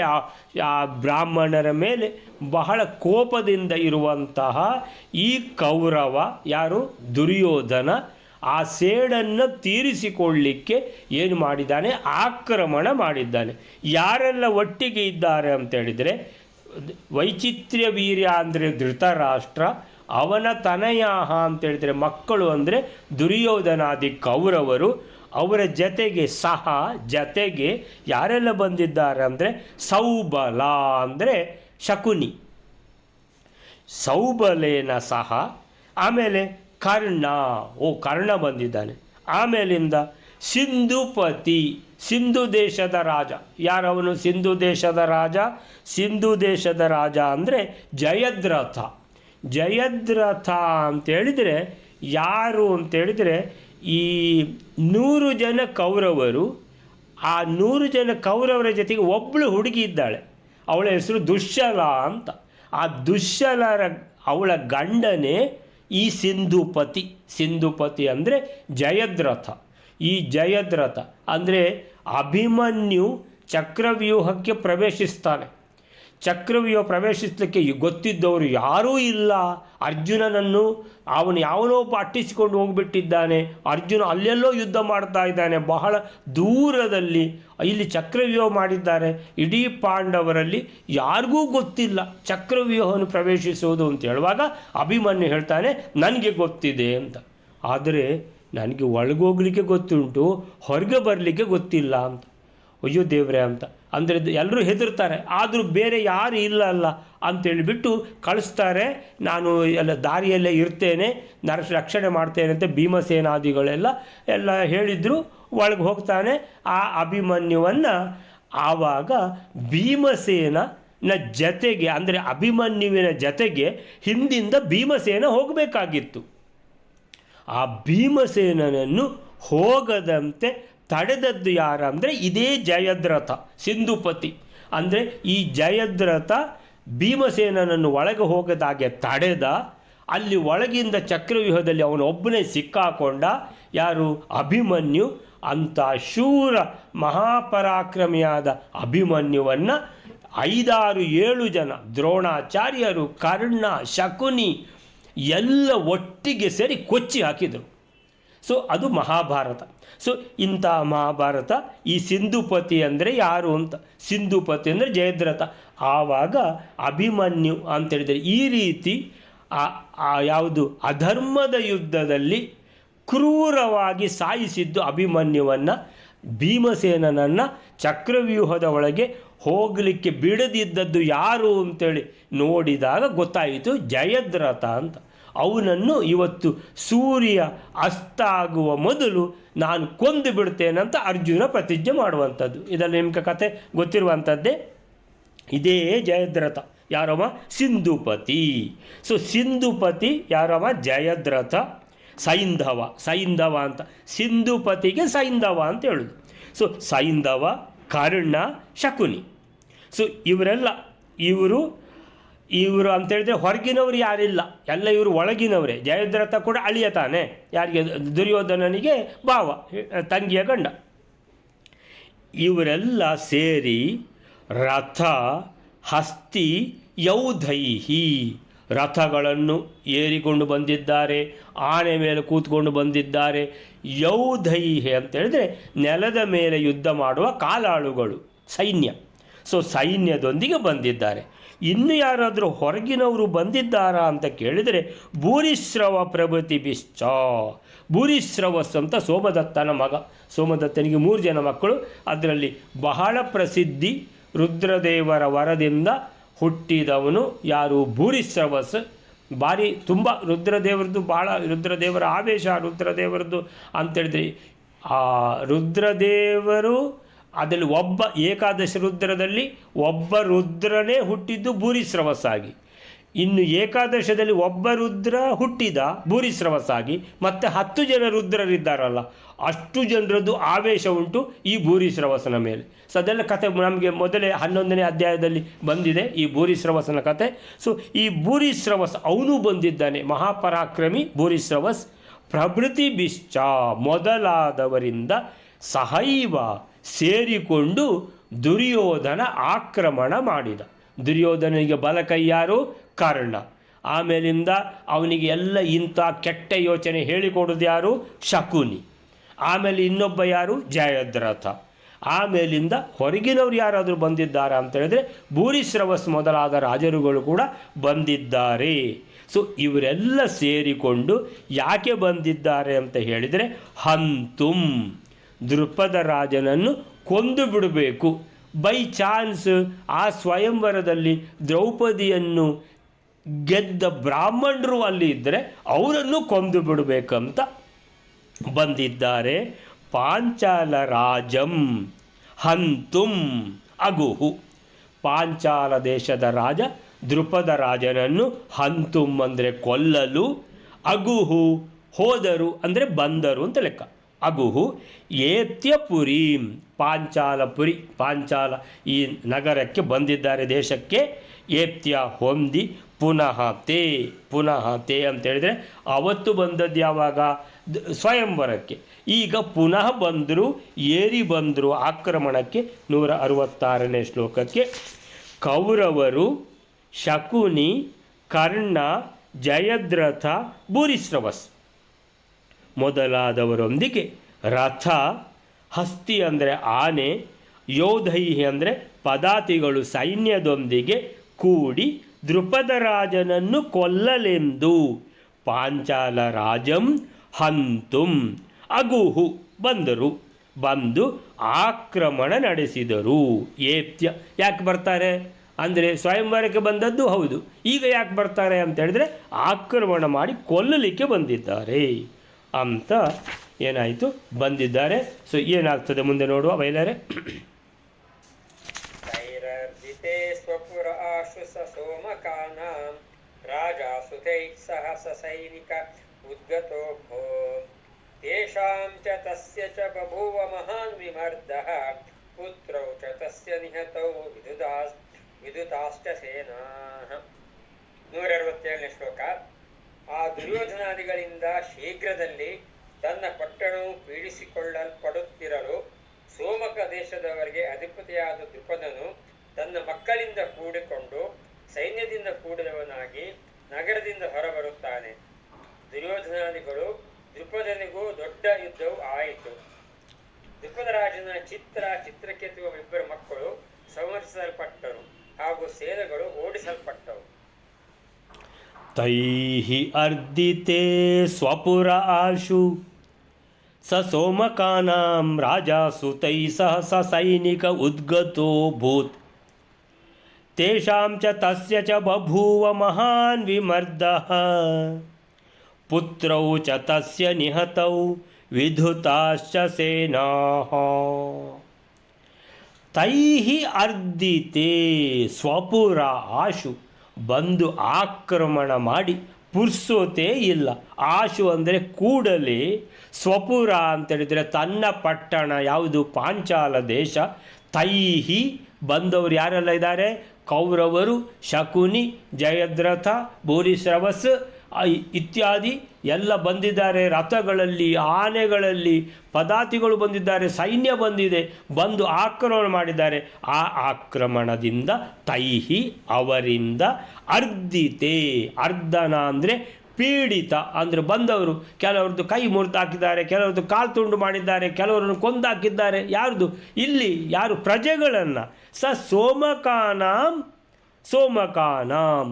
ಆ ಬ್ರಾಹ್ಮಣರ ಮೇಲೆ ಬಹಳ ಕೋಪದಿಂದ ಇರುವಂತಹ ಈ ಕೌರವ ಯಾರು ದುರ್ಯೋಧನ ಆ ಸೇಡನ್ನು ತೀರಿಸಿಕೊಳ್ಳಲಿಕ್ಕೆ ಏನು ಮಾಡಿದ್ದಾನೆ, ಆಕ್ರಮಣ ಮಾಡಿದ್ದಾನೆ. ಯಾರೆಲ್ಲ ಒಟ್ಟಿಗೆ ಇದ್ದಾರೆ ಅಂತೇಳಿದರೆ ವೈಚಿತ್ರ್ಯ ವೀರ್ಯ ಅಂದರೆ ಧೃತರಾಷ್ಟ್ರ, ಅವನ ತನಯಾಹ ಅಂತೇಳಿದರೆ ಮಕ್ಕಳು ಅಂದರೆ ದುರ್ಯೋಧನಾದಿ ಕೌರವರು, ಅವರ ಜತೆಗೆ ಯಾರೆಲ್ಲ ಬಂದಿದ್ದಾರೆ ಅಂದರೆ ಸೌಬಲ ಅಂದರೆ ಶಕುನಿ, ಸೌಬಲೇನ ಸಹ, ಆಮೇಲೆ ಕರ್ಣ ಬಂದಿದ್ದಾನೆ. ಆಮೇಲಿಂದ ಸಿಂಧುಪತಿ, ಸಿಂಧು ದೇಶದ ರಾಜ. ಯಾರವನು ಸಿಂಧು ದೇಶದ ರಾಜ? ಸಿಂಧು ದೇಶದ ರಾಜ ಅಂದರೆ ಜಯದ್ರಥ ಅಂತೇಳಿದರೆ ಯಾರು ಅಂತೇಳಿದರೆ ಈ 100 ಜನ ಕೌರವರು, ಆ 100 ಜನ ಕೌರವರ ಜೊತೆಗೆ ಒಬ್ಬಳು ಹುಡುಗಿ ಇದ್ದಾಳೆ, ಅವಳ ಹೆಸರು ದುಶ್ಶಲ ಅಂತ. ಆ ದುಶ್ಶಲರ ಅವಳ ಗಂಡನೇ ಈ ಸಿಂಧುಪತಿ ಅಂದರೆ ಜಯದ್ರಥ. ಈ ಜಯದ್ರಥ ಅಂದರೆ ಅಭಿಮನ್ಯು ಚಕ್ರವ್ಯೂಹಕ್ಕೆ ಪ್ರವೇಶಿಸ್ತಾನೆ. ಚಕ್ರವ್ಯೂಹ ಪ್ರವೇಶಿಸಲಿಕ್ಕೆ ಗೊತ್ತಿದ್ದವರು ಯಾರೂ ಇಲ್ಲ. ಅರ್ಜುನನನ್ನು ಅವನು ಯಾವನೋ ಒಬ್ಬ ಅಟ್ಟಿಸಿಕೊಂಡು ಹೋಗಿಬಿಟ್ಟಿದ್ದಾನೆ. ಅರ್ಜುನ ಅಲ್ಲೆಲ್ಲೋ ಯುದ್ಧ ಮಾಡ್ತಾ ಇದ್ದಾನೆ ಬಹಳ ದೂರದಲ್ಲಿ. ಇಲ್ಲಿ ಚಕ್ರವ್ಯೂಹ ಮಾಡಿದ್ದಾರೆ. ಇಡೀ ಪಾಂಡವರಲ್ಲಿ ಯಾರಿಗೂ ಗೊತ್ತಿಲ್ಲ ಚಕ್ರವ್ಯೂಹವನ್ನು ಪ್ರವೇಶಿಸೋದು ಅಂತ ಹೇಳುವಾಗ ಅಭಿಮನ್ಯು ಹೇಳ್ತಾನೆ ನನಗೆ ಗೊತ್ತಿದೆ ಅಂತ. ಆದರೆ ನನಗೆ ಒಳಗೋಗ್ಲಿಕ್ಕೆ ಗೊತ್ತುಂಟು, ಹೊರಗೆ ಬರಲಿಕ್ಕೆ ಗೊತ್ತಿಲ್ಲ ಅಂತ. ಅಯ್ಯೋ ದೇವ್ರೆ ಅಂತ ಅಂದರೆ ಎಲ್ಲರೂ ಹೆದರ್ತಾರೆ. ಆದರೂ ಬೇರೆ ಯಾರು ಇಲ್ಲ ಅಂತೇಳಿಬಿಟ್ಟು ಕಳಿಸ್ತಾರೆ. ನಾನು ಎಲ್ಲ ದಾರಿಯಲ್ಲೇ ಇರ್ತೇನೆ, ರಕ್ಷಣೆ ಮಾಡ್ತೇನೆ ಅಂತ ಭೀಮಸೇನಾದಿಗಳೆಲ್ಲ ಹೇಳಿದ್ರು. ಒಳಗೆ ಹೋಗ್ತಾನೆ ಆ ಅಭಿಮನ್ಯುವನ್ನು. ಆವಾಗ ಭೀಮಸೇನ ಜತೆಗೆ ಅಂದರೆ ಅಭಿಮನ್ಯುವಿನ ಜತೆಗೆ ಹಿಂದಿಂದ ಭೀಮಸೇನ ಹೋಗಬೇಕಾಗಿತ್ತು. ಆ ಭೀಮಸೇನನನ್ನು ಹೋಗದಂತೆ ತಡೆದದ್ದು ಯಾರು ಅಂದರೆ ಇದೇ ಜಯದ್ರಥ, ಸಿಂಧುಪತಿ. ಅಂದರೆ ಈ ಜಯದ್ರಥ ಭೀಮಸೇನನನ್ನು ಒಳಗೆ ಹೋಗದಾಗೆ ತಡೆದ. ಅಲ್ಲಿ ಒಳಗಿಂದ ಚಕ್ರವ್ಯೂಹದಲ್ಲಿ ಅವನೊಬ್ಬನೇ ಸಿಕ್ಕಾಕೊಂಡ. ಯಾರು? ಅಭಿಮನ್ಯು. ಅಂಥ ಶೂರ ಮಹಾಪರಾಕ್ರಮಿಯಾದ ಅಭಿಮನ್ಯುವನ್ನು 5-6-7 ಜನ ದ್ರೋಣಾಚಾರ್ಯರು, ಕರ್ಣ, ಶಕುನಿ ಎಲ್ಲ ಒಟ್ಟಿಗೆ ಸೇರಿ ಕೊಚ್ಚಿ ಹಾಕಿದರು. ಸೊ ಅದು ಮಹಾಭಾರತ. ಸೊ ಇಂಥ ಮಹಾಭಾರತ. ಈ ಸಿಂಧುಪತಿ ಅಂದರೆ ಯಾರು ಅಂತ, ಸಿಂಧುಪತಿ ಅಂದರೆ ಜಯದ್ರಥ. ಆವಾಗ ಅಭಿಮನ್ಯು ಅಂತೇಳಿದರೆ ಈ ರೀತಿ ಯಾವುದು ಅಧರ್ಮದ ಯುದ್ಧದಲ್ಲಿ ಕ್ರೂರವಾಗಿ ಸಾಯಿಸಿದ್ದು ಅಭಿಮನ್ಯುವನ್ನು. ಭೀಮಸೇನನನ್ನು ಚಕ್ರವ್ಯೂಹದ ಒಳಗೆ ಹೋಗಲಿಕ್ಕೆ ಬಿಡದಿದ್ದದ್ದು ಯಾರು ಅಂತೇಳಿ ನೋಡಿದಾಗ ಗೊತ್ತಾಯಿತು ಜಯದ್ರಥ ಅಂತ. ಅವನನ್ನು ಇವತ್ತು ಸೂರ್ಯ ಅಸ್ತ ಆಗುವ ಮೊದಲು ನಾನು ಕೊಂದು ಬಿಡ್ತೇನಂತ ಅರ್ಜುನ ಪ್ರತಿಜ್ಞೆ ಮಾಡುವಂಥದ್ದು. ಇದರಲ್ಲಿ ನಿಮಗೆ ಕತೆ ಗೊತ್ತಿರುವಂಥದ್ದೇ. ಇದೇ ಜಯದ್ರಥ. ಯಾರವ? ಸಿಂಧುಪತಿ. ಸೊ ಸಿಂಧುಪತಿ ಯಾರವ? ಜಯದ್ರಥ. ಸೈಂಧವ ಅಂತ, ಸಿಂಧುಪತಿಗೆ ಸೈಂಧವ ಅಂತ ಹೇಳೋದು. ಸೊ ಸೈಂಧವ, ಕರ್ಣ, ಶಕುನಿ. ಸೊ ಇವರು ಅಂತೇಳಿದ್ರೆ ಹೊರಗಿನವರು ಯಾರಿಲ್ಲ, ಎಲ್ಲ ಇವರು ಒಳಗಿನವರೇ. ಜಯದ್ರಥ ಕೂಡ ಅಳಿಯ ತಾನೆ, ಯಾರಿಗೆ? ದುರ್ಯೋಧನನಿಗೆ ಭಾವ, ತಂಗಿಯ ಗಂಡ. ಇವರೆಲ್ಲ ಸೇರಿ ರಥ, ಹಸ್ತಿ, ಯೌಧೈಹಿ ರಥಗಳನ್ನು ಏರಿಕೊಂಡು ಬಂದಿದ್ದಾರೆ, ಆನೆ ಮೇಲೆ ಕೂತ್ಕೊಂಡು ಬಂದಿದ್ದಾರೆ. ಯೌಧೈಹಿ ಅಂತೇಳಿದರೆ ನೆಲದ ಮೇಲೆ ಯುದ್ಧ ಮಾಡುವ ಕಾಲಾಳುಗಳು, ಸೈನ್ಯ. ಸೊ ಸೈನ್ಯದೊಂದಿಗೆ ಬಂದಿದ್ದಾರೆ. ಇನ್ನು ಯಾರಾದರೂ ಹೊರಗಿನವರು ಬಂದಿದ್ದಾರಾ ಅಂತ ಕೇಳಿದರೆ ಭೂರಿಶ್ರವ ಪ್ರಭೃತಿಭಿಶ್ಚ. ಭೂರಿಶ್ರವಸ್ ಅಂತ ಸೋಮದತ್ತನ ಮಗ. ಸೋಮದತ್ತನಿಗೆ 3 ಜನ ಮಕ್ಕಳು. ಅದರಲ್ಲಿ ಬಹಳ ಪ್ರಸಿದ್ಧಿ ರುದ್ರದೇವರ ವರದಿಂದ ಹುಟ್ಟಿದವನು ಯಾರು? ಭೂರಿಶ್ರವಸ್. ಭಾರಿ ತುಂಬ ರುದ್ರದೇವರದ್ದು, ಭಾಳ ರುದ್ರದೇವರ ಆವೇಶ ರುದ್ರದೇವರದ್ದು ಅಂತೇಳಿದ್ರೆ, ಆ ರುದ್ರದೇವರು ಅದರಲ್ಲಿ ಒಬ್ಬ ಏಕಾದಶ ರುದ್ರದಲ್ಲಿ ಒಬ್ಬ ರುದ್ರನೇ ಹುಟ್ಟಿದ್ದು ಭೂರಿಶ್ರವಸ್ಸಾಗಿ, ಇನ್ನು ಏಕಾದಶದಲ್ಲಿ ಒಬ್ಬ ರುದ್ರ ಹುಟ್ಟಿದ ಭೂರಿಶ್ರವಸ್ಸಾಗಿ, ಮತ್ತು 10 ಜನ ರುದ್ರರಿದ್ದಾರಲ್ಲ, ಅಷ್ಟು ಜನರದ್ದು ಆವೇಶ ಉಂಟು ಈ ಭೂರಿಶ್ರವಸನ ಮೇಲೆ. ಸೊ ಅದೆಲ್ಲ ಕತೆ ನಮಗೆ ಮೊದಲೇ 11ನೇ ಅಧ್ಯಾಯದಲ್ಲಿ ಬಂದಿದೆ ಈ ಭೂರಿಶ್ರವಸನ ಕತೆ. ಸೊ ಈ ಭೂರಿಶ್ರವಸ್ ಅವನು ಬಂದಿದ್ದಾನೆ, ಮಹಾಪರಾಕ್ರಮಿ ಭೂರಿಶ್ರವಸ್. ಪ್ರಭೃತಿ ಬಿಶ್ಚ ಮೊದಲಾದವರಿಂದ ಸಹೈವ ಸೇರಿಕೊಂಡು ದುರ್ಯೋಧನ ಆಕ್ರಮಣ ಮಾಡಿದ. ದುರ್ಯೋಧನಿಗೆ ಬಲಕೈ ಯಾರು? ಕರ್ಣ. ಆಮೇಲಿಂದ ಅವನಿಗೆ ಎಲ್ಲ ಇಂಥ ಕೆಟ್ಟ ಯೋಚನೆ ಹೇಳಿಕೊಡೋದು ಯಾರು? ಶಕುನಿ. ಆಮೇಲೆ ಇನ್ನೊಬ್ಬ ಯಾರು? ಜಯದ್ರಥ. ಆಮೇಲಿಂದ ಹೊರಗಿನವ್ರು ಯಾರಾದರೂ ಬಂದಿದ್ದಾರೆ ಅಂತ ಹೇಳಿದ್ರೆ ಭೂರಿಶ್ರವಸ್ ಮೊದಲಾದ ರಾಜರುಗಳು ಕೂಡ ಬಂದಿದ್ದಾರೆ. ಸೊ ಇವರೆಲ್ಲ ಸೇರಿಕೊಂಡು ಯಾಕೆ ಬಂದಿದ್ದಾರೆ ಅಂತ ಹೇಳಿದರೆ, ಹಂತುಂ, ದೃಪದ ರಾಜನನ್ನು ಕೊಂದು ಬಿಡಬೇಕು. ಬೈ ಚಾನ್ಸ್ ಆ ಸ್ವಯಂವರದಲ್ಲಿ ದ್ರೌಪದಿಯನ್ನು ಗೆದ್ದ ಬ್ರಾಹ್ಮಣರು ಅಲ್ಲಿ ಇದ್ದರೆ ಅವರನ್ನು ಕೊಂದು ಬಿಡಬೇಕಂತ ಬಂದಿದ್ದಾರೆ. ಪಾಂಚಾಲ ರಾಜಂ ಹಂತುಂ ಅಗುಹು. ಪಾಂಚಾಲ ದೇಶದ ರಾಜ ದೃಪದ ರಾಜನನ್ನು ಹಂತುಂ ಅಂದರೆ ಕೊಲ್ಲಲು, ಅಗುಹು ಹೋದರು ಅಂದರೆ ಬಂದರು ಅಂತ ಲೆಕ್ಕ. ಅಗುಹು ಏತ್ಯಪುರೀಂ, ಪಾಂಚಾಲಪುರಿ, ಪಾಂಚಾಲ ಈ ನಗರಕ್ಕೆ ಬಂದಿದ್ದಾರೆ, ದೇಶಕ್ಕೆ. ಏತ್ಯ ಹೊಂದಿ ಪುನಃ ತೇ, ಪುನಃ ತೇ ಅಂತೇಳಿದರೆ ಅವತ್ತು ಬಂದದ್ದು ಯಾವಾಗ? ಸ್ವಯಂವರಕ್ಕೆ. ಈಗ ಪುನಃ ಬಂದರು, ಏರಿ ಬಂದರು ಆಕ್ರಮಣಕ್ಕೆ. 166ನೇ ಶ್ಲೋಕಕ್ಕೆ. ಕೌರವರು ಶಕುನಿ, ಕರ್ಣ, ಜಯದ್ರಥ, ಭೂರಿಶ್ರವಸ್ ಮೊದಲಾದವರೊಂದಿಗೆ ರಥ, ಹಸ್ತಿ ಅಂದರೆ ಆನೆ, ಯೋಧೈಹಿ ಅಂದರೆ ಪದಾತಿಗಳು ಸೈನ್ಯದೊಂದಿಗೆ ಕೂಡಿ ದೃಪದ ರಾಜನನ್ನು ಕೊಲ್ಲಲೆಂದು ಪಾಂಚಾಲ ರಾಜಂ ಹಂತುಂ ಅಗುಹು ಬಂದರು. ಬಂದು ಆಕ್ರಮಣ ನಡೆಸಿದರು. ಏತ್ಯ ಯಾಕೆ ಬರ್ತಾರೆ ಅಂದರೆ ಸ್ವಯಂವರಕ್ಕೆ ಬಂದದ್ದು ಹೌದು, ಈಗ ಯಾಕೆ ಬರ್ತಾರೆ ಅಂತ ಹೇಳಿದ್ರೆ ಆಕ್ರಮಣ ಮಾಡಿ ಕೊಲ್ಲಲಿಕ್ಕೆ ಬಂದಿದ್ದಾರೆ ಅಂತ ಏನಾಯಿತು, ಬಂದಿದ್ದಾರೆ. ಸೊ ಏನಾಗ್ತದೆ ಮುಂದೆ ನೋಡುವ ಬಯಲಾರೆ. ತೈರರ್ಜಿತೆ ಸ್ವಪುರ ಆಶು ಸೋಮಕಾನಾಂ ರಾಜಾ ಸುತೈ ಸಹ ಸೈನಿಕ ಉದ್ಗತೋ ಭೋ ತೇಷಾಂ ಚ ತಸ್ಯ ಚ ಬಭೂವ ಮಹಾನ್ ವಿಮರ್ದಃ ಪುತ್ರೌ ಚ ತಸ್ಯ ನಿಹತೌ ವಿದುತಾಶ್ಚ ಸೇನಾಃ. 167ನೇ ಶ್ಲೋಕ. ಆ ದುರ್ಯೋಧನಾದಿಗಳಿಂದ ಶೀಘ್ರದಲ್ಲಿ ತನ್ನ ಪಟ್ಟಣವು ಪೀಡಿಸಿಕೊಳ್ಳಲ್ಪಡುತ್ತಿರಲು ಸೋಮಕ ದೇಶದವರಿಗೆ ಅಧಿಪತಿಯಾದ ದೃಪದನು ತನ್ನ ಮಕ್ಕಳಿಂದ ಕೂಡಿಕೊಂಡು ಸೈನ್ಯದಿಂದ ಕೂಡಿದವನಾಗಿ ನಗರದಿಂದ ಹೊರಬರುತ್ತಾನೆ. ದುರ್ಯೋಧನಾದಿಗಳು ದೃಪದನಿಗೂ ದೊಡ್ಡ ಯುದ್ಧವು ಆಯಿತು. ದೃಪದ ರಾಜನ ಚಿತ್ರಕೇತುವ ಇಬ್ಬರು ಮಕ್ಕಳು ಸಂಹರಿಸಲ್ಪಟ್ಟರು ಹಾಗೂ ಸೇನೆಗಳು ಓಡಿಸಲ್ಪಟ್ಟವು. ತೈಹಿ ಅರ್ದಿತೆ ಸ್ವಪುರ ಆಶು ಸ ಸೋಮಕಾನಾಂ ರಾಜಾಸು ತೈ ಸಹ ಸೈನಿಕ ಉದ್ಗತೋ ಭೂತ್ ತೇಷಾಂ ಚ ತಸ್ಯ ಚ ಬಭೂವ ಮಹಾನ್ ವಿಮರ್ದಃ ಪುತ್ರೌ ಚ ತಸ್ಯ ನಿಹತೌ ವಿಧುತಾಶ್ಚ ಸೇನಾಃ. ತೈಹಿ ಅರ್ದಿತೆ ಸ್ವಪುರ ಆಶು, ಬಂದು ಆಕ್ರಮಣ ಮಾಡಿ ಪುರ್ಸೋತೇ ಇಲ್ಲ. ಆಶು ಅಂದರೆ ಕೂಡಲೇ, ಸ್ವಪುರ ಅಂತೇಳಿದರೆ ತನ್ನ ಪಟ್ಟಣ ಯಾವುದು? ಪಾಂಚಾಲ ದೇಶ. ತೈಹಿ ಬಂದವರು ಯಾರೆಲ್ಲ ಇದ್ದಾರೆ? ಕೌರವರು, ಶಕುನಿ, ಜಯದ್ರಥ, ಭೂರಿಶ್ರವಸ್ ಇತ್ಯಾದಿ ಎಲ್ಲ ಬಂದಿದ್ದಾರೆ. ರಥಗಳಲ್ಲಿ, ಆನೆಗಳಲ್ಲಿ ಪದಾತಿಗಳು ಬಂದಿದ್ದಾರೆ, ಸೈನ್ಯ ಬಂದಿದೆ, ಬಂದು ಆಕ್ರಮಣ ಮಾಡಿದ್ದಾರೆ. ಆ ಆಕ್ರಮಣದಿಂದ ತೈಹಿ ಅವರಿಂದ ಅರ್ಧಿತೆ, ಅರ್ಧನ ಅಂದರೆ ಪೀಡಿತ ಅಂದರೆ ಬಂದವರು ಕೆಲವ್ರದ್ದು ಕೈ ಮುರಿದಾಕಿದ್ದಾರೆ, ಕೆಲವ್ರದ್ದು ಕಾಲು ತುಂಡು ಮಾಡಿದ್ದಾರೆ, ಕೆಲವರನ್ನು ಕೊಂದಾಕಿದ್ದಾರೆ. ಯಾರ್ದು? ಇಲ್ಲಿ ಯಾರು? ಪ್ರಜೆಗಳನ್ನು. ಸ ಸೋಮಕಾನಾಂ ಸೋಮಕಾನಾಂ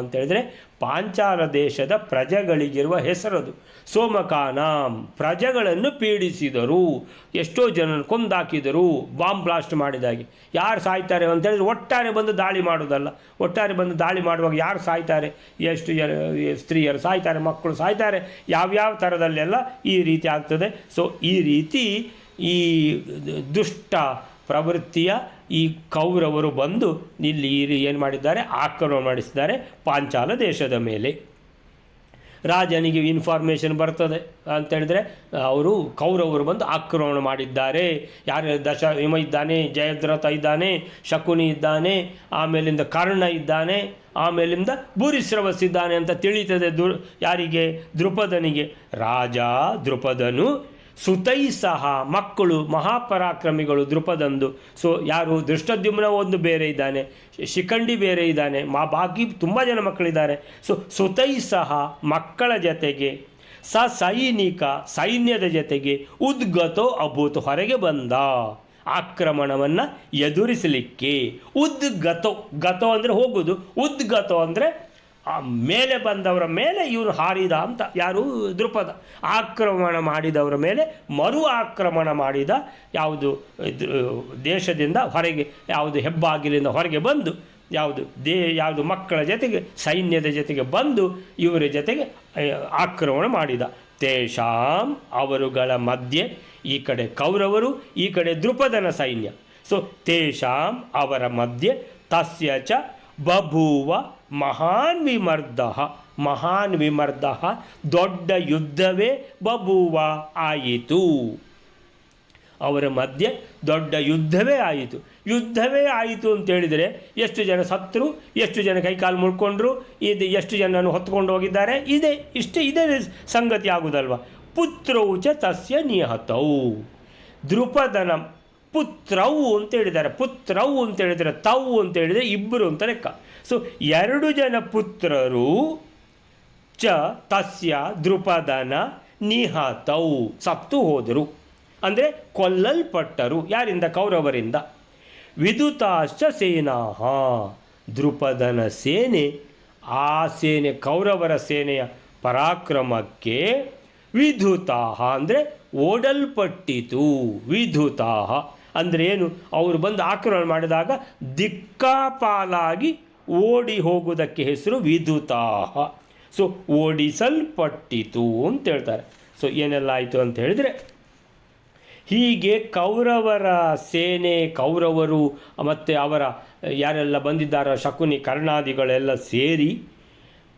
ಅಂತೇಳಿದರೆ ಪಾಂಚಾಲ ದೇಶದ ಪ್ರಜೆಗಳಿಗಿರುವ ಹೆಸರದು. ಸೋಮಕಾನಾಂ ಪ್ರಜೆಗಳನ್ನು ಪೀಡಿಸಿದರು, ಎಷ್ಟೋ ಜನರನ್ನು ಕೊಂದಾಕಿದರು, ಬಾಂಬ್ ಬ್ಲಾಸ್ಟ್ ಮಾಡಿದಾಗೆ. ಯಾರು ಸಾಯ್ತಾರೆ ಅಂತೇಳಿದ್ರೆ ಒಟ್ಟಾರೆ ಬಂದು ದಾಳಿ ಮಾಡೋದಲ್ಲ. ಒಟ್ಟಾರೆ ಬಂದು ದಾಳಿ ಮಾಡುವಾಗ ಯಾರು ಸಾಯ್ತಾರೆ, ಎಷ್ಟು ಜನ ಸ್ತ್ರೀಯರು ಸಾಯ್ತಾರೆ, ಮಕ್ಕಳು ಸಾಯ್ತಾರೆ, ಯಾವ್ಯಾವ ಥರದಲ್ಲೆಲ್ಲ ಈ ರೀತಿ ಆಗ್ತದೆ. ಸೊ ಈ ರೀತಿ ಈ ದುಷ್ಟ ಪ್ರವೃತ್ತಿಯ ಈ ಕೌರವರು ಬಂದು ಇಲ್ಲಿ ಏನು ಮಾಡಿದ್ದಾರೆ, ಆಕ್ರಮಣ ಮಾಡಿಸಿದ್ದಾರೆ ಪಾಂಚಾಲ ದೇಶದ ಮೇಲೆ. ರಾಜನಿಗೆ ಇನ್ಫಾರ್ಮೇಷನ್ ಬರ್ತದೆ ಅಂತೇಳಿದರೆ ಅವರು ಕೌರವರು ಬಂದು ಆಕ್ರಮಣ ಮಾಡಿದ್ದಾರೆ. ಯಾರು ಇವ ಇದ್ದಾನೆ, ಜಯದ್ರಥ ಇದ್ದಾನೆ, ಶಕುನಿ ಇದ್ದಾನೆ, ಆಮೇಲಿಂದ ಕರ್ಣ ಇದ್ದಾನೆ, ಆಮೇಲಿಂದ ಭೂರಿಶ್ರವಸ್ ಇದ್ದಾನೆ ಅಂತ ತಿಳಿತದೆ ಯಾರಿಗೆ, ದೃಪದನಿಗೆ. ರಾಜ ದೃಪದನು ಸುತೈ ಸಹ ಮಕ್ಕಳು ಮಹಾಪರಾಕ್ರಮಿಗಳು ದೃಪದಂದು. ಸೊ ಯಾರು, ದೃಷ್ಟದ್ಯುಮ್ನ ಒಂದು ಬೇರೆ ಇದ್ದಾನೆ, ಶಿಖಂಡಿ ಬೇರೆ ಇದ್ದಾನೆ, ಬಾಕಿ ತುಂಬ ಜನ ಮಕ್ಕಳಿದ್ದಾರೆ. ಸೊ ಸುತೈ ಸಹ ಮಕ್ಕಳ ಜೊತೆಗೆ ಸೈನ್ಯದ ಜೊತೆಗೆ ಉದ್ಗತೋ ಅಭೂತ್ ಹೊರಗೆ ಬಂದ ಆಕ್ರಮಣವನ್ನು ಎದುರಿಸಲಿಕ್ಕೆ. ಗತೋ ಅಂದರೆ ಹೋಗುವುದು, ಉದ್ಗತೋ ಅಂದರೆ ಮೇಲೆ ಬಂದವರ ಮೇಲೆ ಇವನು ಹಾರಿದ ಅಂತ. ಯಾರು, ದೃಪದ. ಆಕ್ರಮಣ ಮಾಡಿದವರ ಮೇಲೆ ಮರು ಆಕ್ರಮಣ ಮಾಡಿದ. ಯಾವುದು ದೇಶದಿಂದ ಹೊರಗೆ, ಯಾವುದು ಹೆಬ್ಬಾಗಿಲಿಂದ ಹೊರಗೆ ಬಂದು ಯಾವುದು ಮಕ್ಕಳ ಜೊತೆಗೆ ಸೈನ್ಯದ ಜೊತೆಗೆ ಬಂದು ಇವರ ಜೊತೆಗೆ ಆಕ್ರಮಣ ಮಾಡಿದ. ತೇಷಾಂ ಅವರುಗಳ ಮಧ್ಯೆ, ಈ ಕಡೆ ಕೌರವರು, ಈ ಕಡೆ ದೃಪದನ ಸೈನ್ಯ. ಸೊ ತೇಷಾಂ ಅವರ ಮಧ್ಯೆ ತಸ್ಯ ಚ ಬಭೂವ ಮಹಾನ್ ವಿಮರ್ದ ದೊಡ್ಡ ಯುದ್ಧವೇ ಬಭೂವ ಆಯಿತು. ಅವರ ಮಧ್ಯೆ ದೊಡ್ಡ ಯುದ್ಧವೇ ಆಯಿತು ಅಂತೇಳಿದರೆ ಎಷ್ಟು ಜನ ಸತ್ತರು, ಎಷ್ಟು ಜನ ಕೈಕಾಲು ಮುಳ್ಕೊಂಡ್ರು, ಎಷ್ಟು ಜನನ್ನು ಹೊತ್ಕೊಂಡು ಹೋಗಿದ್ದಾರೆ, ಇದೇ ಸಂಗತಿ ಆಗುವುದಲ್ವ. ಪುತ್ರೌ ಚ ತಸ್ಯ ನಿಹತೌ. ದೃಪದನ ಪುತ್ರವು ಅಂತೇಳಿದ್ದಾರೆ. ಪುತ್ರವು ಅಂತೇಳಿದರೆ ತೌ ಅಂತೇಳಿದರೆ ಇಬ್ಬರು ಅಂತ ಲೆಕ್ಕ. ಸೊ 2 ಜನ ಪುತ್ರರು ಚ ತಸ್ಯ ದೃಪದನ ನಿಹತೌ ಸತ್ತು ಹೋದರು, ಅಂದರೆ ಕೊಲ್ಲಲ್ಪಟ್ಟರು. ಯಾರಿಂದ, ಕೌರವರಿಂದ. ವಿದುತಾಶ್ಚ ಸೇನಾಹ ದೃಪದನ ಸೇನೆ, ಆ ಸೇನೆ ಕೌರವರ ಸೇನೆಯ ಪರಾಕ್ರಮಕ್ಕೆ ವಿಧುತಾಹ ಅಂದರೆ ಓಡಲ್ಪಟ್ಟಿತು. ವಿಧುತಾಹ ಅಂದರೆ ಏನು, ಅವರು ಬಂದು ಆಕ್ರಮಣ ಮಾಡಿದಾಗ ದಿಕ್ಕಾಪಾಲಾಗಿ ಓಡಿ ಹೋಗುವುದಕ್ಕೆ ಹೆಸರು ವಿಧುತಾಹ. ಸೊ ಓಡಿಸಲ್ಪಟ್ಟಿತು ಅಂತ ಹೇಳ್ತಾರೆ. ಸೊ ಏನೆಲ್ಲ ಆಯಿತು ಅಂತ ಹೇಳಿದರೆ, ಹೀಗೆ ಕೌರವರ ಸೇನೆ, ಕೌರವರು ಮತ್ತು ಅವರ ಯಾರೆಲ್ಲ ಬಂದಿದ್ದಾರೋ ಶಕುನಿ ಕರ್ಣಾದಿಗಳೆಲ್ಲ ಸೇರಿ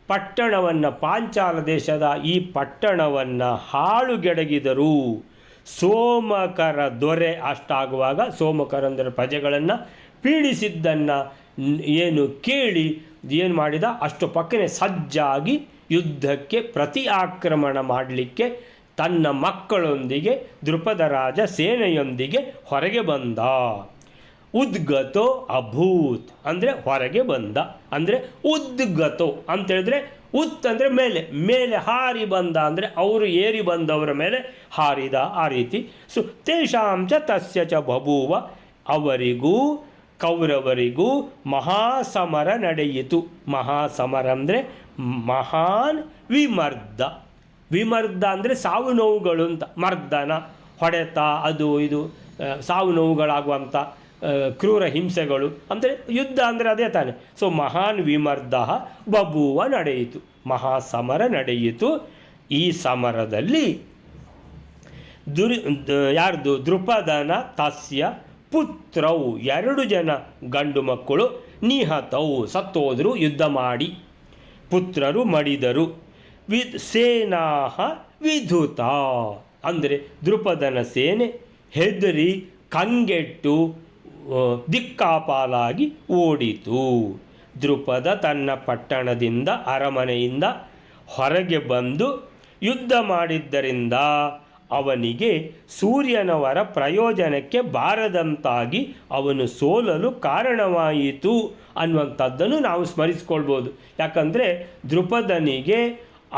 ಪಟ್ಟಣವನ್ನು, ಪಾಂಚಾಲ ದೇಶದ ಈ ಪಟ್ಟಣವನ್ನು ಹಾಳುಗೆಡಗಿದರು. ಸೋಮಕರ ದೊರೆ ಅಷ್ಟಾಗುವಾಗ, ಸೋಮಕರ ಅಂದರೆ ಪ್ರಜೆಗಳನ್ನು ಪೀಡಿಸಿದ್ದನ್ನು ಏನು ಕೇಳಿ ಏನು ಮಾಡಿದ, ಅಷ್ಟು ಪಕ್ಕನೆ ಸಜ್ಜಾಗಿ ಯುದ್ಧಕ್ಕೆ ಪ್ರತಿ ಆಕ್ರಮಣ ಮಾಡಲಿಕ್ಕೆ ತನ್ನ ಮಕ್ಕಳೊಂದಿಗೆ ದೃಪದ ರಾಜ ಸೇನೆಯೊಂದಿಗೆ ಹೊರಗೆ ಬಂದ. ಉದ್ಗತೋ ಅಭೂತ್ ಅಂದರೆ ಹೊರಗೆ ಬಂದ, ಅಂದರೆ ಉದ್ಗತೋ ಅಂತೇಳಿದ್ರೆ ಅಂದರೆ ಮೇಲೆ ಹಾರಿ ಬಂದ, ಅಂದರೆ ಅವರು ಏರಿ ಬಂದವರ ಮೇಲೆ ಹಾರಿದ, ಆ ರೀತಿ. ಸೊ ತೇಷಾಂ ಚ ತಸ್ಯ ಚ ಬಭೂವ ಅವರಿಗೂ ಕೌರವರಿಗೂ ಮಹಾಸಮರ ನಡೆಯಿತು. ಮಹಾಸಮರ ಅಂದರೆ ಮಹಾನ್ ವಿಮರ್ದ ಅಂದರೆ ಸಾವು ನೋವುಗಳು ಅಂತ, ಮರ್ದನ ಹೊಡೆತ, ಅದು ಇದು ಸಾವು ನೋವುಗಳಾಗುವಂಥ ಕ್ರೂರ ಹಿಂಸೆಗಳು ಅಂದರೆ ಯುದ್ಧ ಅಂದರೆ ಅದೇ ತಾನೆ. ಸೊ ಮಹಾನ್ ವಿಮರ್ದ ಬಭೂವ ನಡೆಯಿತು, ಮಹಾಸಮರ ನಡೆಯಿತು. ಈ ಸಮರದಲ್ಲಿ ಯಾರ್ದು, ದೃಪದನ ತಸ್ಯ ಪುತ್ರವು 2 ಜನ ಗಂಡು ಮಕ್ಕಳು ನಿಹತವು ಸತ್ತೋದ್ರು ಯುದ್ಧ ಮಾಡಿ, ಪುತ್ರರು ಮಡಿದರು. ಸೇನಾಹ ವಿಧುತ ಅಂದರೆ ದೃಪದನ ಸೇನೆ ಹೆದರಿ ಕಂಗೆಟ್ಟು ದಿಕ್ಕಾಪಾಲಾಗಿ ಓಡಿತು. ದೃಪದ ತನ್ನ ಪಟ್ಟಣದಿಂದ, ಅರಮನೆಯಿಂದ ಹೊರಗೆ ಬಂದು ಯುದ್ಧ ಮಾಡಿದ್ದರಿಂದ ಅವನಿಗೆ ಸೂರ್ಯನವರ ಪ್ರಯೋಜನಕ್ಕೆ ಬಾರದಂತಾಗಿ ಅವನು ಸೋಲಲು ಕಾರಣವಾಯಿತು ಅನ್ನುವಂಥದ್ದನ್ನು ನಾವು ಸ್ಮರಿಸ್ಕೊಳ್ಬೋದು. ಯಾಕಂದರೆ ದೃಪದನಿಗೆ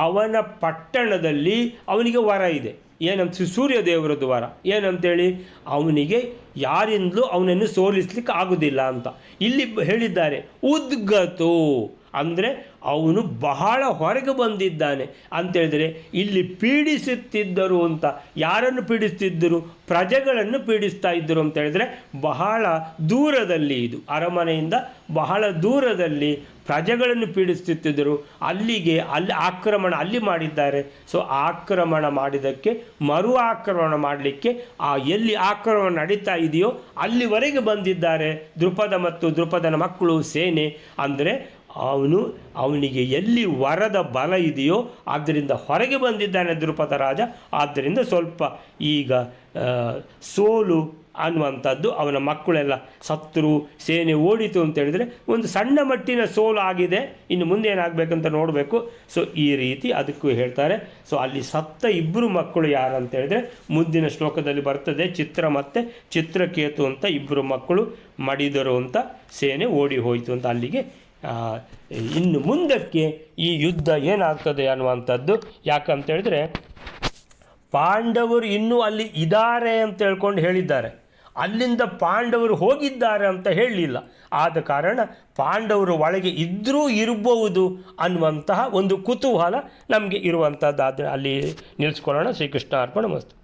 ಅವನ ಪಟ್ಟಣದಲ್ಲಿ ಅವನಿಗೆ ವರ ಇದೆ, ಏನಂತ ಸೂರ್ಯದೇವರ ದ್ವಾರ ಏನಂತೇಳಿ ಅವನಿಗೆ ಯಾರಿಂದಲೂ ಅವನನ್ನು ಸೋಲಿಸ್ಲಿಕ್ಕೆ ಆಗುವುದಿಲ್ಲ ಅಂತ ಇಲ್ಲಿ ಹೇಳಿದ್ದಾರೆ. ಉದ್ಗತೋ ಅಂದರೆ ಅವನು ಬಹಳ ಹೊರಗೆ ಬಂದಿದ್ದಾನೆ ಅಂತೇಳಿದರೆ ಇಲ್ಲಿ ಪೀಡಿಸುತ್ತಿದ್ದರು ಅಂತ. ಯಾರನ್ನು ಪೀಡಿಸ್ತಿದ್ದರು? ಪ್ರಜೆಗಳನ್ನು ಪೀಡಿಸ್ತಾ ಇದ್ದರು ಅಂತ ಹೇಳಿದರೆ ಬಹಳ ದೂರದಲ್ಲಿ, ಇದು ಅರಮನೆಯಿಂದ ಬಹಳ ದೂರದಲ್ಲಿ ಪ್ರಜೆಗಳನ್ನು ಪೀಡಿಸುತ್ತಿದ್ದರು. ಅಲ್ಲಿ ಆಕ್ರಮಣ ಅಲ್ಲಿ ಮಾಡಿದ್ದಾರೆ. ಸೊ ಆಕ್ರಮಣ ಮಾಡಿದ್ದಕ್ಕೆ ಮರು ಆಕ್ರಮಣ ಮಾಡಲಿಕ್ಕೆ ಎಲ್ಲಿ ಆಕ್ರಮಣ ನಡೀತಾ ಇದೆಯೋ ಅಲ್ಲಿವರೆಗೆ ಬಂದಿದ್ದಾರೆ ದೃಪದ ಮತ್ತು ದೃಪದನ ಮಕ್ಕಳು, ಸೇನೆ. ಅಂದರೆ ಅವನಿಗೆ ಎಲ್ಲಿ ವರದ ಬಲ ಇದೆಯೋ ಆದ್ದರಿಂದ ಹೊರಗೆ ಬಂದಿದ್ದಾನೆ ದೃಪದ ರಾಜ. ಆದ್ದರಿಂದ ಸ್ವಲ್ಪ ಈಗ ಸೋಲು ಅನ್ನುವಂಥದ್ದು, ಅವನ ಮಕ್ಕಳೆಲ್ಲ ಸತ್ರು, ಸೇನೆ ಓಡಿತು ಅಂತ ಹೇಳಿದರೆ ಒಂದು ಸಣ್ಣ ಮಟ್ಟಿನ ಸೋಲು ಆಗಿದೆ. ಇನ್ನು ಮುಂದೆ ಏನಾಗಬೇಕಂತ ನೋಡಬೇಕು. ಸೊ ಈ ರೀತಿ ಅದಕ್ಕೂ ಹೇಳ್ತಾರೆ. ಸೊ ಅಲ್ಲಿ ಸತ್ತ ಇಬ್ಬರು ಮಕ್ಕಳು ಯಾರಂತ ಹೇಳಿದರೆ ಮುಂದಿನ ಶ್ಲೋಕದಲ್ಲಿ ಬರ್ತದೆ. ಚಿತ್ರ ಮತ್ತು ಚಿತ್ರಕೇತು ಅಂತ ಇಬ್ಬರು ಮಕ್ಕಳು ಮಡಿದರು ಅಂತ ಸೇನೆ ಓಡಿ ಹೋಯಿತು ಅಂತ. ಅಲ್ಲಿಗೆ ಇನ್ನು ಮುಂದಕ್ಕೆ ಈ ಯುದ್ಧ ಏನಾಗ್ತದೆ ಅನ್ನುವಂಥದ್ದು. ಯಾಕಂತ ಹೇಳಿದ್ರೆ ಪಾಂಡವರು ಇನ್ನೂ ಅಲ್ಲಿ ಇದ್ದಾರೆ ಅಂತ ಹೇಳ್ಕೊಂಡು ಹೇಳಿದ್ದಾರೆ, ಅಲ್ಲಿಂದ ಪಾಂಡವರು ಹೋಗಿದ್ದಾರೆ ಅಂತ ಹೇಳಲಿಲ್ಲ. ಆದ ಕಾರಣ ಪಾಂಡವರು ಒಳಗೆ ಇದ್ದರೂ ಇರಬಹುದು ಅನ್ನುವಂತಹ ಒಂದು ಕುತೂಹಲ ನಮಗೆ ಇರುವಂಥದ್ದಾದರೆ ಅಲ್ಲಿ ನಿಲ್ಲಿಸ್ಕೊಳ್ಳೋಣ. ಶ್ರೀಕೃಷ್ಣ ಅರ್ಪಣ ಮಸ್ತು.